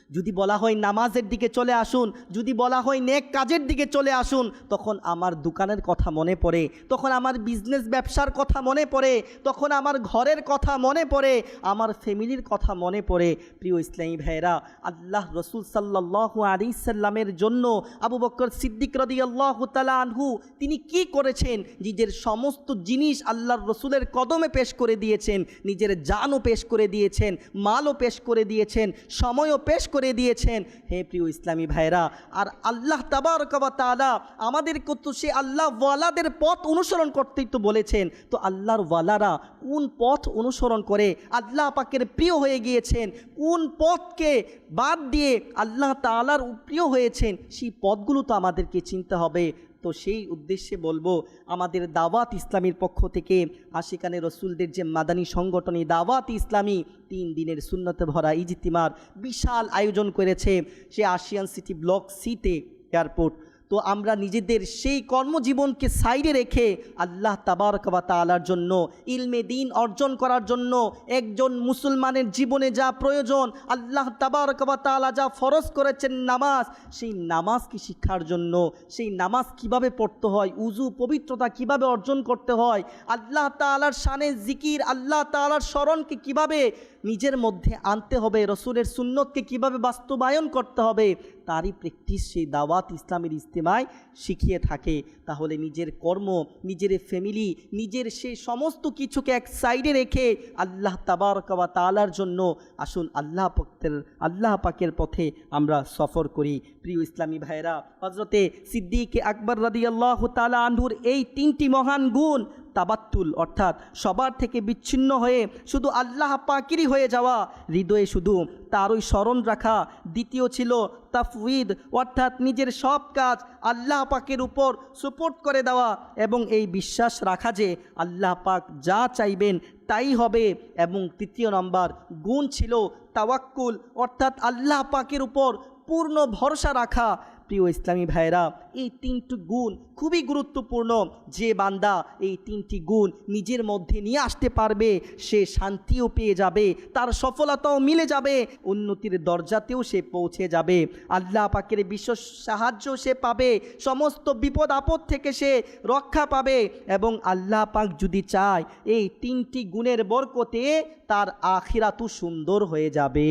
Speaker 3: যদি বলা হয় নামাজের দিকে চলে আসুন, যদি বলা হয় নেক কাজের দিকে চলে আসুন, তখন আমার দোকানের কথা মনে পড়ে, তখন আমার বিজনেস ব্যবসার কথা মনে পড়ে, তখন আমার ঘরের কথা মনে পড়ে, আমার ফ্যামিলির কথা মনে পড়ে। প্রিয় ইসলামী ভাইরা, আল্লাহ রসুল সাল্লাল্লাহু আলাইহি সাল্লামের জন্য আবু বকর সিদ্দিক রাদিয়াল্লাহু তাআলা আনহু তিনি কি করেছেন? নিজের সমস্ত জিনিস আল্লাহর রসুলের কদমে পেশ করে দিয়েছেন, নিজের জানও পেশ করে দিয়েছেন, মালও পেশ করে দিয়েছেন, সময়ও পেশ করে দিয়েছেন। হে প্রিয় ইসলামী ভাইরা, আর আল্লাহ তাবারক ওয়া তাআলা আমাদেরকে তো সে আল্লাহ ওয়ালাদের পথ অনুসরণ করতেই তো বলেছেন। তো আল্লাহর ওয়ালারা কোন পথ অনুসরণ করে আল্লাহ পাকের প্রিয় হয়ে গিয়েছেন, কোন পথকে বাদ দিয়ে আল্লাহ তাআলার প্রিয় হয়েছেন, সেই পথগুলো তো আমাদেরকে চিনতে হবে। তো সেই উদ্দেশ্যে বলবো, আমাদের দাওয়াত ইসলামীর পক্ষ থেকে আশিকানে রসুলদের যে মাদানী সংগঠনী দাওয়াত ইসলামী 3 দিনের সুন্নতে ভরা ইজতিমার বিশাল আয়োজন করেছে সে আশিয়ান সিটি ব্লক সিতে এয়ারপোর্ট। তো আমরা নিজেদের সেই কর্মজীবনকে সাইডে রেখে আল্লাহ তাবারক ওয়া তাআলার জন্য ইলমে দ্বীন অর্জন করার জন্য, একজন মুসলমানের জীবনে যা প্রয়োজন, আল্লাহ তাবারক ওয়া তাআলা যা ফরজ করেছেন নামাজ, সেই নামাজকে শিক্ষার জন্য, সেই নামাজ কিভাবে পড়তে হয়, উযু পবিত্রতা কিভাবে অর্জন করতে হয়, আল্লাহ তাআলার শানে জিকির, আল্লাহ তাআলার স্মরণকে কিভাবে নিজের মধ্যে আনতে হবে, রসুলের সুন্নতকে কিভাবে বাস্তবায়ন করতে হবে, তারই প্র্যাকটিস সেই দাওয়াত ইসলামের ইজতেমায় শিখিয়ে থাকে। তাহলে নিজের কর্ম, নিজের ফ্যামিলি, নিজের সেই সমস্ত কিছুকে এক সাইডে রেখে আল্লাহ তাবারক ওয়া তাআলার জন্য আসুন আল্লাহ পাকের পথে আমরা সফর করি। প্রিয় ইসলামী ভাইরা, হযরতে সিদ্দিক আকবর রাদিয়াল্লাহু তাআলা আনহুর এই 3টি মহান গুণ, তাবাত্তুল অর্থাৎ সবার থেকে বিচ্ছিন্ন হয়ে শুধু আল্লাহ পাকেরই হয়ে যাওয়া, হৃদয়ে শুধু তারই স্মরণ রাখা। দ্বিতীয় ছিল তাফউইদ অর্থাৎ নিজের সব কাজ আল্লাহ পাকের উপর সুপোর্ট করে দেওয়া এবং এই বিশ্বাস রাখা যে আল্লাহ পাক যা চাইবেন তাই হবে। এবং 3 নম্বর গুণ ছিল তাওয়াক্কুল অর্থাৎ আল্লাহ পাকের উপর পূর্ণ ভরসা রাখা। প্রিয় ইসলামী ভাইরা, এই 3টি গুণ খুবই গুরুত্বপূর্ণ। যে বান্দা এই 3টি গুণ নিজের মধ্যে নিয়ে আসতে পারবে সে শান্তিও পেয়ে যাবে, তার সফলতাও মিলে যাবে, উন্নতির দরজাতেও সে পৌঁছে যাবে, আল্লাহ পাকের বিশেষ সাহায্য সে পাবে, সমস্ত বিপদ আপদ থেকে সে রক্ষা পাবে। এবং আল্লাহ পাক যদি চায় এই 3টি গুণের বরকতে তার আখিরাতও সুন্দর হয়ে যাবে।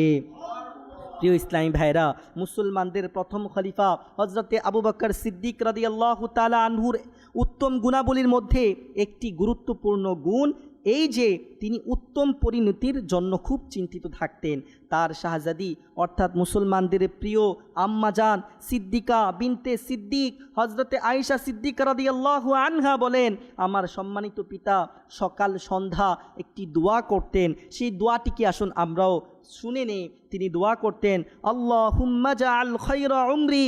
Speaker 3: প্রিয় ইসলামী ভাইরা, মুসলমানদের প্রথম খলিফা হযরতে আবু বকর সিদ্দিক রাদিয়াল্লাহু তাআলা আনহুর উত্তম গুণাবলীর মধ্যে একটি গুরুত্বপূর্ণ গুণ এই যে তিনি উত্তম পরিণতির জন্য খুব চিন্তিত থাকতেন। তার শাহজাদি অর্থাৎ মুসলমানদের প্রিয় আম্মাজান সিদ্দিকা বিনতে সিদ্দিক হযরতে আয়েশা সিদ্দিকা রাদিয়াল্লাহু আনহা বলেন, আমার সম্মানিত পিতা সকাল সন্ধ্যা একটি দোয়া করতেন। সেই দোয়াটিকে আসুন আমরাও শুনে নেই। তিনি দোয়া করতেন, আল্লাহুম্মা জাআল খায়রা উমরি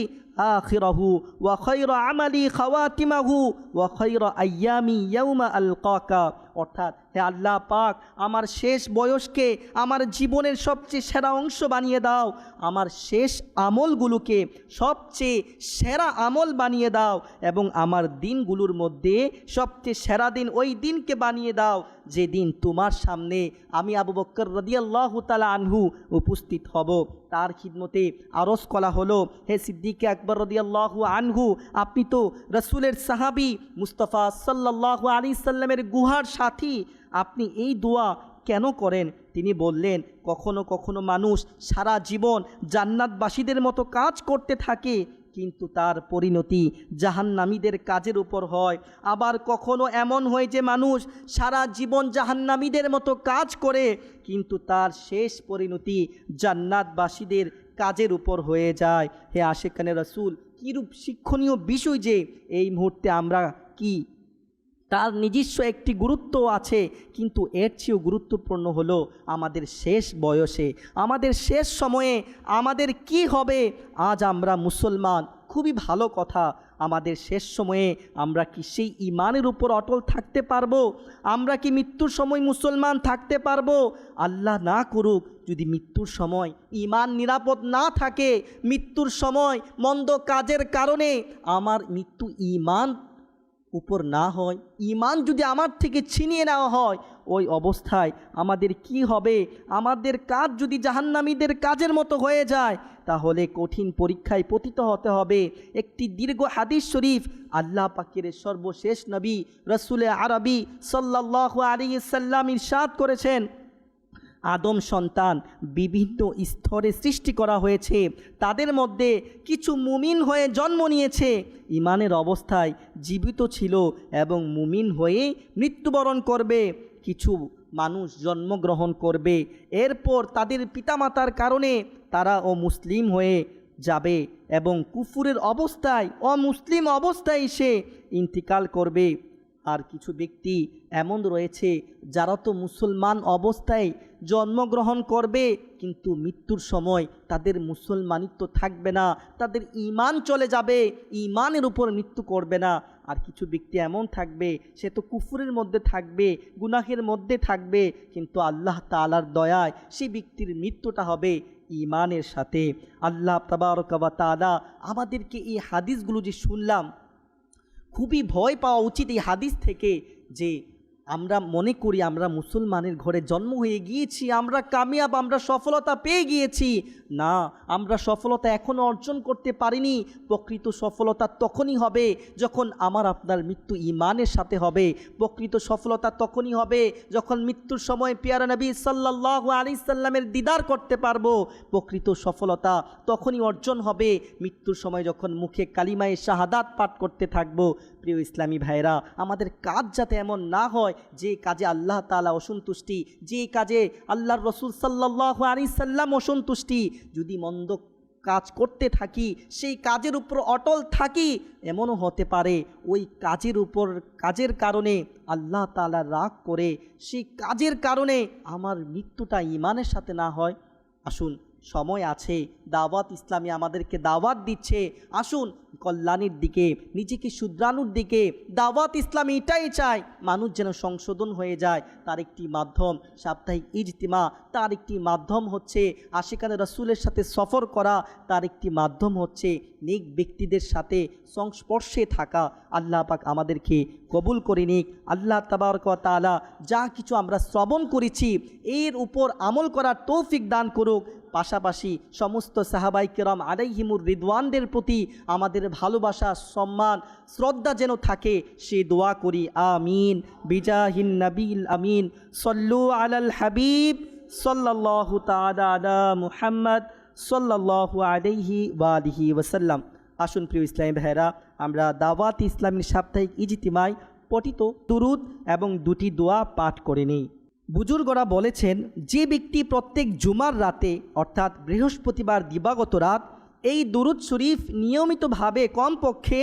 Speaker 3: আখিরাহু ওয়া খায়রা আমালি খাওয়াতিমাহু ওয়া খায়রা আইয়ামি ইয়াউমা আলকাকা অর্থাৎ হে আল্লাহ পাক আমার শেষ বয়সকে আমার জীবনের সবচেয়ে সেরা অংশ বানিয়ে দাও, আমার শেষ আমলগুলোকে সবচেয়ে সেরা আমল বানিয়ে দাও এবং আমার দিনগুলোর মধ্যে সবচেয়ে সেরা দিন ওই দিনকে বানিয়ে দাও যে দিন তোমার সামনে আমি আবু বকর রাদিয়াল্লাহু তাআলা আনহু উপস্থিত হব। তার খিদমতে আরজ করা হলো, হে সিদ্দিক আকবর রাদিয়াল্লাহু আনহু, আপনি তো রসুলের সাহাবী, মুস্তাফা সাল্লাল্লাহু আলাইহি সাল্লামের গুহার সাথী, আপনি এই দোয়া কেন করেন? তিনি বললেন, কখনো কখনো মানুষ সারা জীবন জান্নাতবাসীদের মতো কাজ করতে থাকে কিন্তু তার পরিণতি জাহান্নামীদের কাজের উপর হয়। আবার কখনো এমন হয় যে মানুষ সারা জীবন জাহান্নামীদের মতো কাজ করে কিন্তু তার শেষ পরিণতি জান্নাতবাসীদের কাজের উপর হয়ে যায়। হে আশিকানে রাসূল, কীরূপ শিক্ষণীয় বিষয় যে এই মুহূর্তে আমরা কি তার নিজস্ব একটি গুরুত্ব আছে, কিন্তু এর চেয়েও গুরুত্বপূর্ণ হলো আমাদের শেষ বয়সে, আমাদের শেষ সময়ে আমাদের কি হবে। আজ আমরা মুসলমান, খুবই ভালো কথা, আমাদের শেষ সময়ে আমরা কি সেই ইমানের উপর অটল থাকতে পারবো? আমরা কি মৃত্যুর সময় মুসলমান থাকতে পারবো? আল্লাহ না করুক যদি মৃত্যুর সময় ইমান নিরাপদ না থাকে, মৃত্যুর সময় মন্দ কাজের কারণে আমার মৃত্যু ইমান উপর না হয়, ইমান যদি আমার থেকে ছিনিয়ে নেওয়া হয়, ওই অবস্থায় আমাদের কি হবে? আমাদের কাজ যদি জাহান্নামীদের কাজের মতো হয়ে যায় তাহলে কঠিন পরীক্ষায় পতিত হতে হবে। একটি দীর্ঘ হাদিস শরীফ আল্লাহ পাকের সর্বশেষ নবী রসুলে আরবি সাল্লাল্লাহু আলাইহি সাল্লাম ইরশাদ করেছেন, আদম সন্তান বিভিন্ন স্তরে সৃষ্টি করা হয়েছে, তাদের মধ্যে কিছু মুমিন হয়ে জন্ম নিয়েছে, ইমানের অবস্থায় জীবিত ছিল এবং মুমিন হয়ে মৃত্যুবরণ করবে। কিছু মানুষ জন্মগ্রহণ করবে, এরপর তাদের পিতামাতার কারণে তারা মুসলিম হয়ে যাবে এবং কুফুরের অবস্থায় অমুসলিম অবস্থায় সে ইন্তিকাল করবে। আর কিছু ব্যক্তি এমন রয়েছে যারা তো মুসলমান অবস্থায় জন্মগ্রহণ করবে কিন্তু মৃত্যুর সময় তাদের মুসলমানিত্ব থাকবে না, তাদের ঈমান চলে যাবে, ঈমানের উপর মৃত্যু করবে না। আর কিছু ব্যক্তি এমন থাকবে সে তো কুফরের মধ্যে থাকবে, গুনাহের মধ্যে থাকবে, কিন্তু আল্লাহ তাআলার দয়ায় সেই ব্যক্তির মৃত্যুটা হবে ঈমানের সাথে। আল্লাহ তাবারক ওয়া তাআলা আমাদেরকে এই হাদিসগুলো যে শুনলাম, খুবই ভয় পাওয়া উচিত এই হাদিস থেকে যে আমরা মনে করি আমরা মুসলমানের ঘরে জন্ম হয়ে গিয়েছি, আমরা কামিয়াব, আমরা সফলতা পেয়ে গিয়েছি। না, আমরা সফলতা এখনও অর্জন করতে পারিনি। প্রকৃত সফলতা তখনই হবে যখন আমার আপনার মৃত্যু ঈমানের সাথে হবে। প্রকৃত সফলতা তখনই হবে যখন মৃত্যুর সময় পেয়ারা নবী সাল্লাল্লাহু আলাইহি সাল্লামের দিদার করতে পারবো। প্রকৃত সফলতা তখনই অর্জন হবে মৃত্যুর সময় যখন মুখে কালিমায়ে শাহাদাত পাঠ করতে থাকবো। প্রিয় ইসলামী ভাইরা, আমাদের কাজ যাতে এমন না হয় যে কাজে আল্লাহ তাআলা অসন্তুষ্টি, যে কাজে আল্লাহর রসুল সাল্লাল্লাহু আলাইহি সাল্লাম অসন্তুষ্টি, যদি মন্দ কাজ করতে থাকি, সেই কাজের উপর অটল থাকি, এমনও হতে পারে ওই কাজের কারণে আল্লাহ তাআলা রাগ করে সেই কাজের কারণে আমার মৃত্যুটা ঈমানের সাথে না হয়। আসুন, সময় আছে, দাওয়াত ইসলামী আমাদেরকে দাওয়াত দিচ্ছে, আসুন কল্যাণের দিকে, নিজেকে শুধরানোর দিকে। দাওয়াত ইসলামী এটাই চায় মানুষ যেন সংশোধন হয়ে যায়। তার একটি মাধ্যম সাপ্তাহিক ইজতিমা, তার একটি মাধ্যম হচ্ছে আশিকানে রাসূলের সাথে সফর করা, তার একটি মাধ্যম হচ্ছে নেক ব্যক্তিদের সাথে সংস্পর্শে থাকা। আল্লাহ পাক আমাদেরকে কবুল করে নিক। আল্লাহ তাবারক ওয়া তাআলা যা কিছু আমরা শ্রবণ করেছি এর উপর আমল করার তৌফিক দান করুক। পাশাপাশি সমস্ত সাহাবায়ে কেরাম আলাইহিমুর রিদওয়ানদের প্রতি আমাদের ভালোবাসা, সম্মান, শ্রদ্ধা যেন থাকে, সে দোয়া করি। আমিন বিজাহিন নবীল আমিন। সল্লু আলাল হাবিব সাল্লাল্লাহু তাআলা আলা মুহাম্মদ সাল্লাল্লাহু আলাইহি ওয়া আলিহি ওয়াসাল্লাম। আসুন প্রিয় ইসলামী ভাইরা, আমরা দাওয়াত ইসলামীর সাপ্তাহিক ইজতিমায় পঠিত দুরুদ এবং দুটি দোয়া পাঠ করে নিই। বুজুর্গরা বলেছেন, যে ব্যক্তি প্রত্যেক জুমার রাতে অর্থাৎ বৃহস্পতিবার দিবাগত রাত এই দুরুদ শরীফ নিয়মিতভাবে কমপক্ষে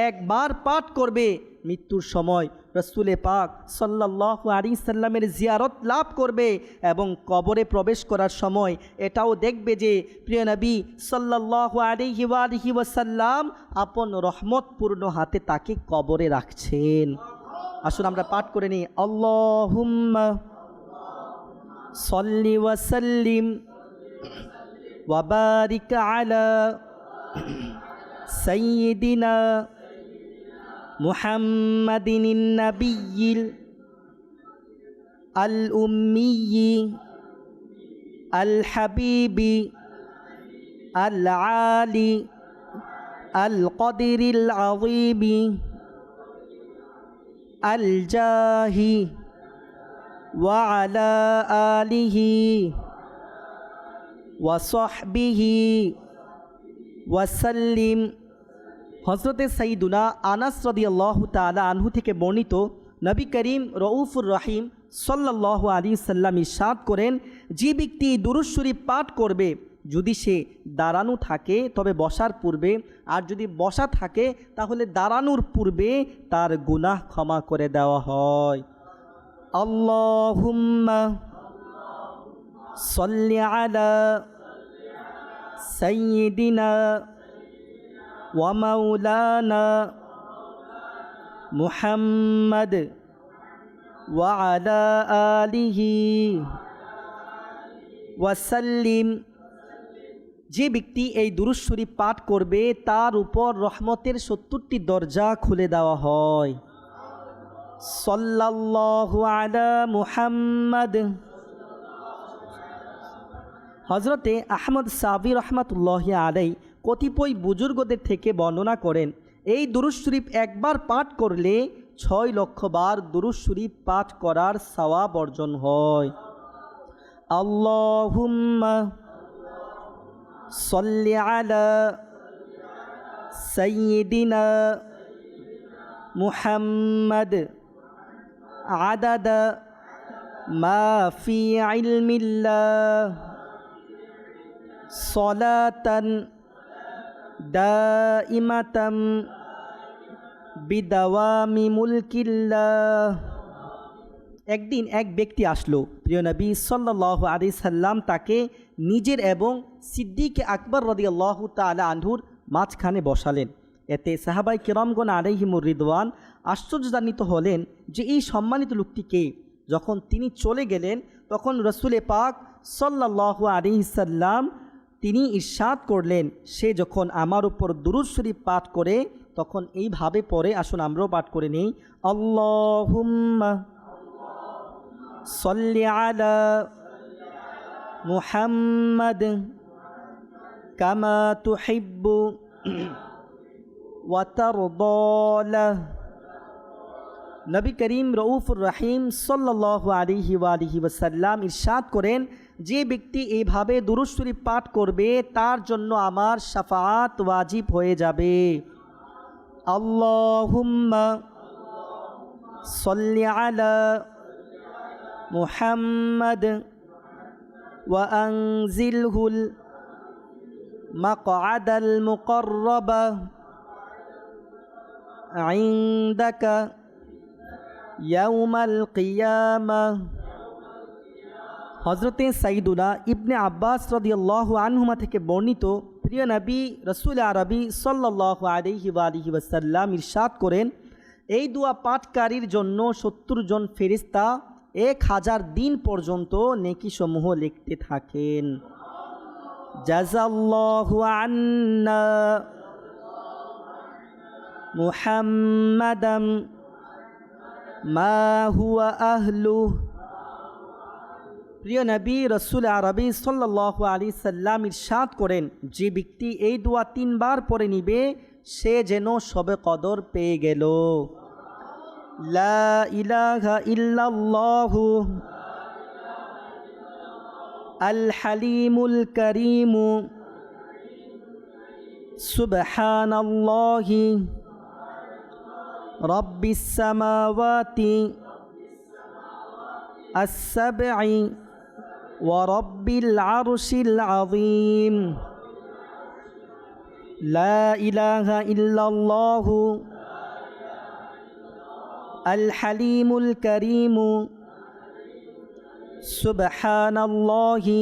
Speaker 3: একবার পাঠ করবে, মৃত্যুর সময় রসুলে পাক সাল্লাল্লাহু আলাইহি সাল্লামের জিয়ারত লাভ করবে এবং কবরে প্রবেশ করার সময় এটাও দেখবে যে প্রিয় নবী সাল্লাল্লাহু আলাইহি ওয়াসাল্লাম আপন রহমতপূর্ণ হাতে তাকে কবরে রাখছেন। আসুন আমরা পাঠ করে নিই। আল্লাহুম্মা সাল্লি ওয়া সাল্লিম ওয়া বারিক আলা সাইয়্যিদিনা মুহাম্মাদিন নাবিয়্যিল আল উম্মিয়্যি আল হাবিবি আল আলি আল কদিরিল আযীমি আল জাহি ওয়া আলা আলিহি ওয়া সাহবিহি ওয়া সাল্লিম। হযরতে সাইয়্যিদুনা আনাস রাদিয়াল্লাহু তাআলা আনহু থেকে বর্ণিত, নবী করিম রউফুর রহিম সাল্লাল্লাহু আলাইহি সাল্লাম ইরশাদ করেন, যে ব্যক্তি দুরূদ শরীফ পাঠ করবে, যদি সে দাঁড়ানো থাকে তবে বসার পূর্বে, আর যদি বসা থাকে তাহলে দাঁড়ানোর পূর্বে তার গুনাহ ক্ষমা করে দেওয়া হয়। আল্লাহুম্মা সাল্লি আলা সাইয়্যিদিনা ওয়া মাওলানা মুহাম্মদ ওয়া আলা আলিহি ওয়া সাল্লিম। যে ব্যক্তি এই দুরূদ শরীফ পাঠ করবে তার উপর রহমতের ৭০টি দরজা খুলে দেওয়া হয়। সাল্লাল্লাহু আলা মুহাম্মদ। হযরতে আহমদ সাবি রহমাতুল্লাহি আলাইহি কতিপয় বুজুর্গদের থেকে বর্ণনা করেন, এই দুরূদ শরীফ একবার পাঠ করলে ৬ লক্ষ বার দুরূদ শরীফ পাঠ করার সওয়াব অর্জন হয়। আল্লাহুম্মা সাল্লি আলা সাইয়্যিদিনা মুহাম্মদ আদাদা মা ফি ইলমিল্লাহ সালাতান দাইমাতাম বিদাওয়ামি মুলকিল্লাহ। একদিন এক ব্যক্তি আসলো, প্রিয় নবী সাল্লাল্লাহু আলাইহি সাল্লাম তাকে নিজের এবং সিদ্দিক আকবর রাদিয়াল্লাহু তাআলা আনহুর মাঝখানে বসালেন। এতে সাহাবায়ে কিরামগণ আলাইহিমুর রিদওয়ান আশ্চর্যজনিত হলেন যে এই সম্মানিত লোকটি কে। যখন তিনি চলে গেলেন তখন রসুলে পাক সাল্লাল্লাহু আলাইহি সাল্লাম তিনি ইরশাদ করলেন, সে যখন আমার উপর দুরূদ শরীফ পাঠ করে তখন এইভাবে পড়ে। আসুন আমরাও পাঠ করে নেই। আল্লাহুম্মা সাল্লি আলা মুহাম্মদ কামা তুহিব্বু ওয়া তারদা। নবী করিম রউফুর রহিম সাল্লাল্লাহু আলাইহি ওয়া আলিহি ওয়াসাল্লাম ইরশাদ করেন, যে ব্যক্তি এইভাবে দুরূদ শরীফ পাঠ করবে তার জন্য আমার শাফাআত ওয়াজিব হয়ে যাবে। আল্লাহুম্মা সাল্লি আলা মুহাম্মদ ওয়া আনজিলহুল মাকআদাল মুকাররাবা ইনদাকা ইয়াউমাল কিয়ামাহ। হযরতে সাইয়্যিদুনা ইবনে আব্বাস রাদিয়াল্লাহু আনহুমা থেকে বর্ণিত, প্রিয় নবী রাসূল আরবি সাল্লাল্লাহু আলাইহি ওয়া আলিহি ওয়াসাল্লাম ইরশাদ করেন, এই দোয়া পাঠকারীর জন্য ৭০ জন ফেরেশতা ১,০০০ দিন পর্যন্ত নেকিসমূহ লিখতে থাকেন। জাযাল্লাহু আন্না মুহাম্মাদাম মা হুয়া আহলুহ। প্রিয় নবী রাসূল আরবি সাল্লাল্লাহু আলাইহি সাল্লাম ইরশাদ করেন, যে ব্যক্তি এই দোয়া ৩ বার পড়ে নিবে সে যেন শবে কদর পেয়ে গেল। লা ইলাহা ইল্লাল্লাহু আল হালিমুল কারীমু সুবহানাল্লাহি রব্বিস সামাওয়াতি আস-সাবঈ ওয়া রব্বিল আরশিল আযীম। লা ইলাহা ইল্লাল্লাহু আল হালিমুল কারীমু সুবহানাল্লাহি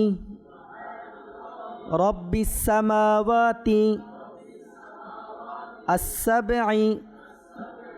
Speaker 3: রব্বিস সামাওয়াতি আস-সাবঈ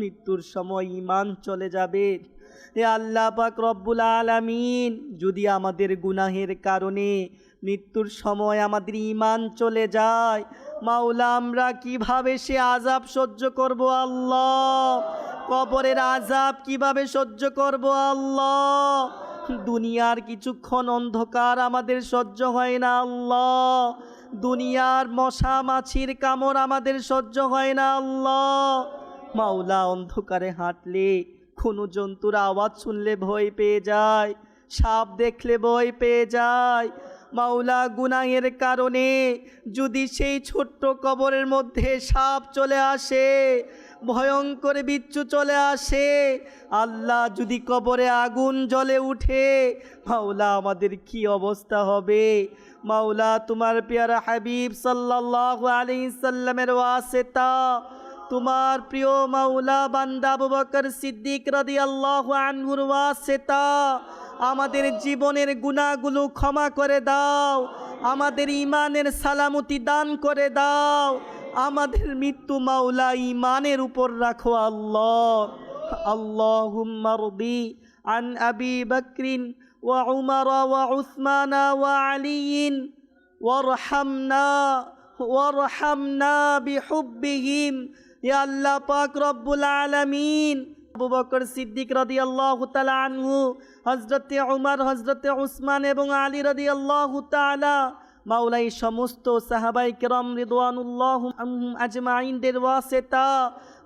Speaker 3: মৃত্যুর সময় ঈমান চলে যাবে। এ আল্লাহ পাক রব্বুল আলামিন, যদি আমাদের গুনাহের কারণে মৃত্যুর সময় আমাদের ঈমান চলে যায়, মাওলা আমরা কিভাবে সে আযাব সহ্য করব আল্লাহ? কবরের আযাব কিভাবে সহ্য করব আল্লাহ? দুনিয়ার কিছুক্ষণ অন্ধকার আমাদের সহ্য হয় না আল্লাহ। দুনিয়ার মশা মাছির কামড় আমাদের সহ্য হয় না আল্লাহ। মাওলা অন্ধকারে হাঁটলে কোনো জন্তুর আওয়াজ শুনলে ভয় পেয়ে যায়, সাপ দেখলে ভয় পেয়ে যায়। মাওলা গুনাহের কারণে যদি সেই ছোট্ট কবরের মধ্যে সাপ চলে আসে, ভয়ঙ্কর বিচ্ছু চলে আসে, আল্লাহ যদি কবরে আগুন জ্বলে উঠে, মাওলা আমাদের কি অবস্থা হবে? মাওলা তোমার পেয়ারা হাবিব সাল্লাল্লাহু আলাইহি সাল্লামের ওয়াসিতা তোমার প্রিয় মাওলা বান্দা আবু বকর সিদ্দিক রাদিয়াল্লাহু আনহুর ওয়াসিতা আমাদের জীবনের গুনাহগুলো ক্ষমা করে দাও, আমাদের ঈমানের সালামতি দান করে দাও, আমাদের মৃত্যু মাওলা ঈমানের উপর রাখো আল্লাহ। আল্লাহুম্মা রদি আন আবি বকরিন ওয়া উমর ওয়া উসমান ওয়া আলিয়িন ওয়ারহামনা বিহুব্বিহিম। ইয়া আল্লাহ পাক রব্বুল আলামিন, আবু বকর সিদ্দিক রাদিয়াল্লাহু তাআলা আনহু, হযরতে উমর, হযরতে উসমান এবং আলী রাদিয়াল্লাহু তাআলা মাওলা এই সমস্ত সাহাবায়ে কেরাম রিদওয়ানুল্লাহ আজমাইনদের ওয়াসিতা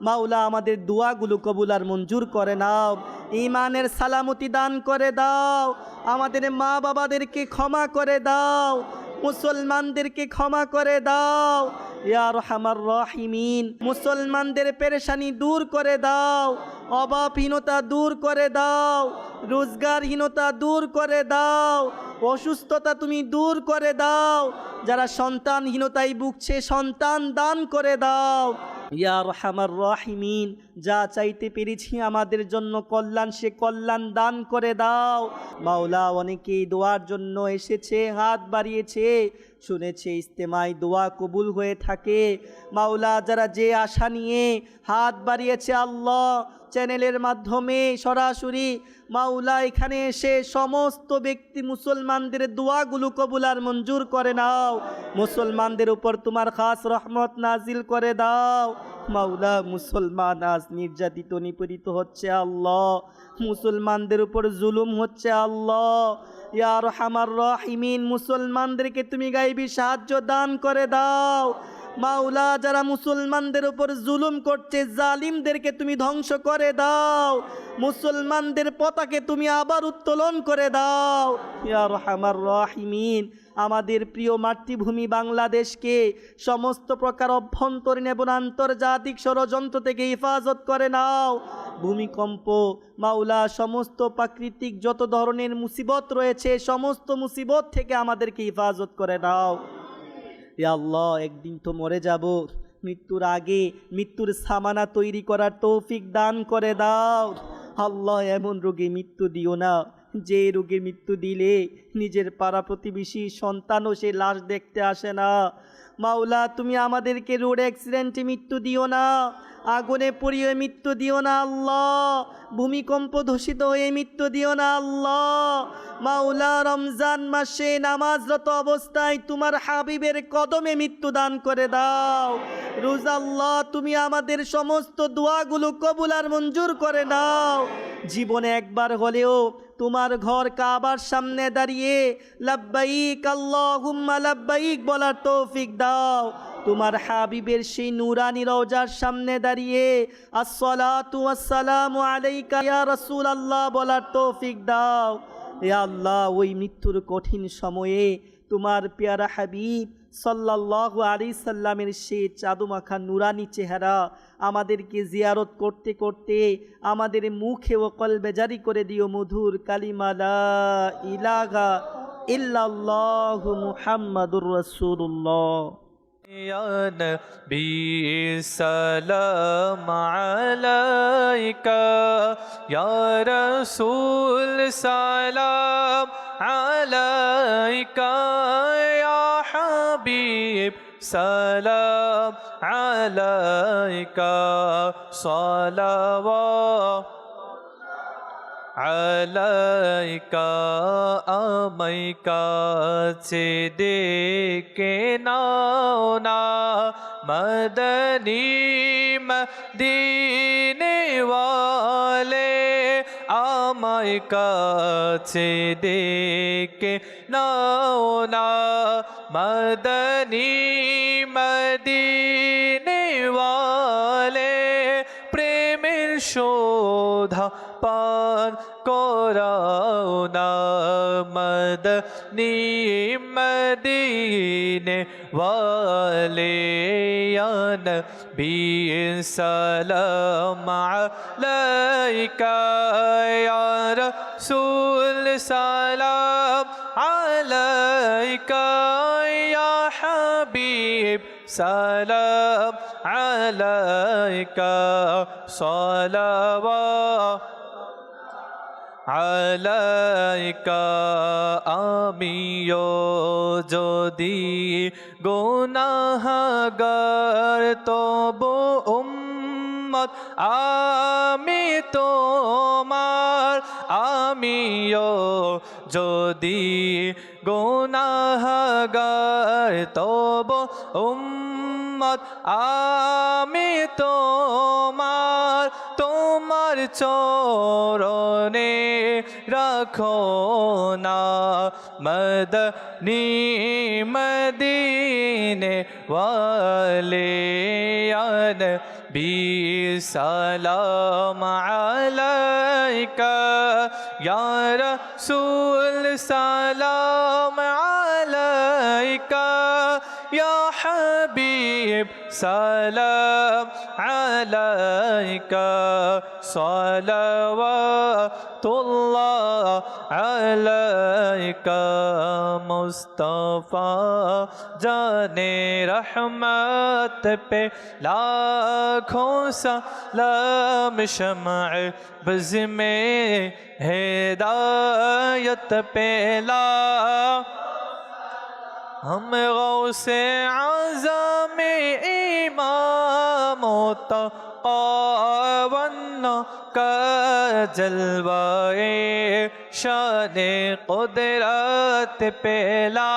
Speaker 3: মাওলা আমাদের দোয়াগুলো কবুল আর মঞ্জুর করে নাও, ঈমানের সালামতি দান করে দাও, আমাদের মা বাবাদেরকে ক্ষমা করে দাও, মুসলমানদেরকে ক্ষমা করে দাও ইয়া আরহামার রাহিমিন। মুসলমানদের পেরেশানি দূর করে দাও, অভাবহীনতা দূর করে দাও, রোজগারহীনতা দূর করে দাও, অসুস্থতা তুমি দূর করে দাও, যারা সন্তানহীনতায় ভুগছে সন্তান দান করে দাও ইয়া আরহামার রাহিমিন। যা চাইতে পেরেছি আমাদের জন্য কল্যাণ, সে কল্যাণ দান করে দাও মাওলা। অনেকেই দোয়ার জন্য এসেছে, হাত বাড়িয়েছে, শুনেছে ইস্তেমায় দোয়া কবুল হয়ে থাকে মাওলা। যারা যে আশা নিয়ে হাত বাড়িয়েছে আল্লাহ, চ্যানেলের মাধ্যমে সরাসরি মাওলা এখানে এসে সমস্ত ব্যক্তি মুসলমানদের দোয়াগুলো কবুল আর মঞ্জুর করে নাও, মুসলমানদের উপর তোমার খাস রহমত নাজিল করে দাও মাওলা। মুসলমান আজ নির্যাতিত নিপীড়িত হচ্ছে আল্লাহ, মুসলমানদের উপর জুলুম হচ্ছে আল্লাহ ইয়া আরহামার রাহিমিন। মুসলমানদেরকে তুমি গায়বী সাহায্য দান করে দাও মাওলা। যারা মুসলমানদের উপর জুলুম করছে, জালিমদেরকে তুমি ধ্বংস করে দাও, মুসলমানদের পতাকে তুমি আবার উত্তোলন করে দাও ইয়া আরহামার রাহিমিন। আমাদের প্রিয় মাতৃভূমি বাংলাদেশকে সমস্ত প্রকার অভ্যন্তরীণ এবং আন্তর্জাতিক ষড়যন্ত্র থেকে হেফাজত করে নাও। ভূমিকম্প মাওলা, সমস্ত প্রাকৃতিক যত ধরনের মুসিবত রয়েছে সমস্ত মুসিবত থেকে আমাদেরকে হেফাজত করে নাও ইয়া আল্লাহ। একদিন তো মরে যাব, মৃত্যুর আগে মৃত্যুর সামানা তৈরি করার তৌফিক দান করে দাও আল্লাহ। এমন রোগে মৃত্যু দিও না যে রোগে মৃত্যু দিলে নিজের পাড়া প্রতিবেশী সন্তানও সে লাশ দেখতে আসে না মাওলা। তুমি আমাদেরকে রোড অ্যাক্সিডেন্টে মৃত্যু দিও না, আগুনে পুড়িয়ে মৃত্যু দিও না আল্লাহ, ভূমিকম্প ধূসিত হয়ে মৃত্যু দিও না আল্লাহ মাওলা। রমজান মাসে নামাজরত অবস্থায় তোমার হাবিবের কদমে মৃত্যু দান করে দাও রোজা আল্লাহ। তুমি আমাদের সমস্ত দোয়াগুলো কবুল আর মঞ্জুর করে নাও। জীবনে একবার হলেও তোমার ঘর কাবার সামনে দাঁড়িয়ে লাব্বাইক আল্লাহুম্মা লাব্বাইক বলার তৌফিক দাও। তোমার হাবিবের সেই নূরানি রওজার সামনে দাঁড়িয়ে আসসালাতু ওয়াসসালামু আলাইকা ইয়া রাসূলুল্লাহ বলার তৌফিক দাও হে আল্লাহ। ওই মৃত্যুর কঠিন সময়ে তোমার পেয়ারা হাবিব সাল্লাল্লাহু আলাইহি সাল্লামের সেই চাঁদমাখা নূরানি চেহারা আমাদেরকে জিয়ারত করতে করতে আমাদের মুখে ও কলবে জারি করে দিও মধুর কালিমা লা ইলাহা ইল্লাল্লাহু মুহাম্মাদুর রাসূলুল্লাহ।
Speaker 4: या नबी सलाम अलैका या रसूल सलाम अलैका या हबीब সালাম আলাইকা সালাওয়াত আলাইকা আমায় কাছে ডেকে নাও না মদনী মদিনে ওয়ালে আমায় কাছে ডেকে নাও না মদনী মদিনে ওয়ালে প্রেমের শোধা পান করাও না মদনী মদিনে ওয়ালে ইয়া নবী সালাম আলাইকা ইয়া রাসূল সালাম আলাইকা ইয়া হাবিব সালাম আলাইকা সালাওয়াত আলাইকা আমিও যদি গুনাহগার তবু উম্মত আমি তোমার আমিও যদি গুনাহগার তবু উম্মত আমি তোমার তোমার চরণে রাখো না মদনী মদিনে ওয়ালে ইয়া নবী সালাম আলাইকা ইয়া রাসূল সালাম আলাইকা ইয়া হাবিব সালাম আলাইকা সালাওয়াতুল্লাহ আলাইকা মুস্তাফা জানে রহমত पे लाखों सलाम शमअ बज़ में हिदायत पे ला हम गौसे आज़म इमाम तक़वन का जलवाए शान कुदरत पे ला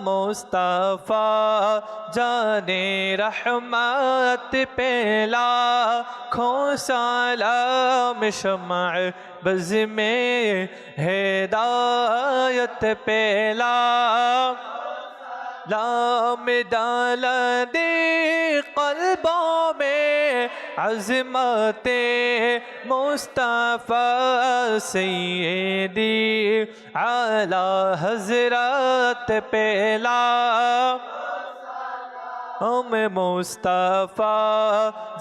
Speaker 4: मुस्तफ़ा जाने रहमत पे लाखों सलाम शमअ बज़ में हिदायत पे लाम डाल दे क़ल्बों में अज़मते मुस्तफ़ा सैयदी आला हज़रत पे हम मुस्तफ़ा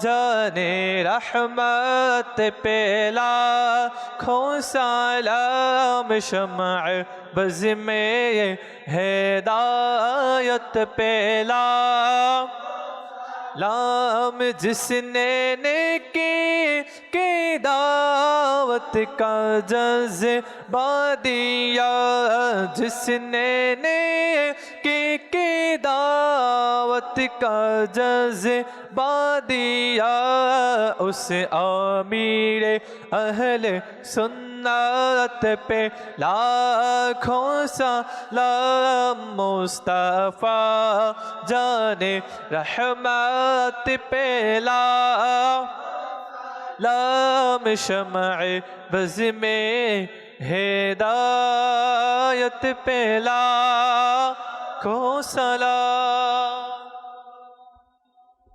Speaker 4: जाने रहमत पे लाखों सलाम शमअ बज़ में हिदायत पे लाम जिसने नेकी की दावत का जज़्बा दिया जिसने नेकी की दावत का जज़्बा दिया उस आमीर अहले सुन्नत पे लाखों सलाम मुस्तफ़ा जाने रहमत पे लाम शमअ बज़ में हिदायत पे लाखों सलाम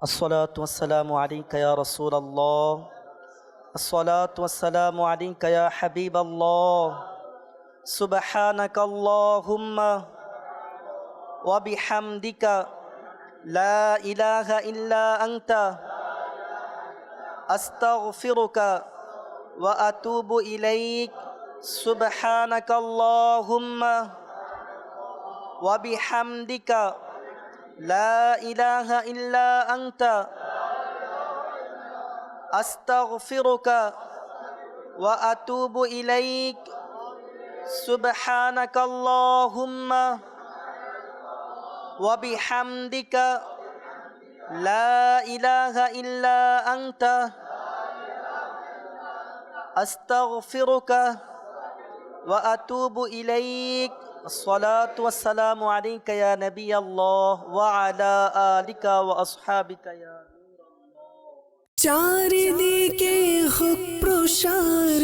Speaker 3: अस्सलातु वस्सलामु अलैका या रसूल अल्लाह अस्सलातु वस्सलामु अलैका या हबीब अल्लाह सुब्हानक अल्लाहुम्मा व बिहम्दिका ला इलाहा इल्ला अंता अस्तगफिरुका व अतूबु इलैक सुब्हानक अल्लाहुम्मा व बिहम्दिका ला इलाहा इल्ला अंता अस्तगफिरुका व अतूबु इलैक सुब्हानक अल्लाहुम्मा ওয়া বিহামদিকা লা ইলাহা ইল্লা আনতা আস্তাগফিরুকা ওয়া আতুবু ইলাইক। الصلاة والسلام عليك يا نبي الله وعلى آلك وأصحابك يا
Speaker 1: চারিদিকে হোক প্রসার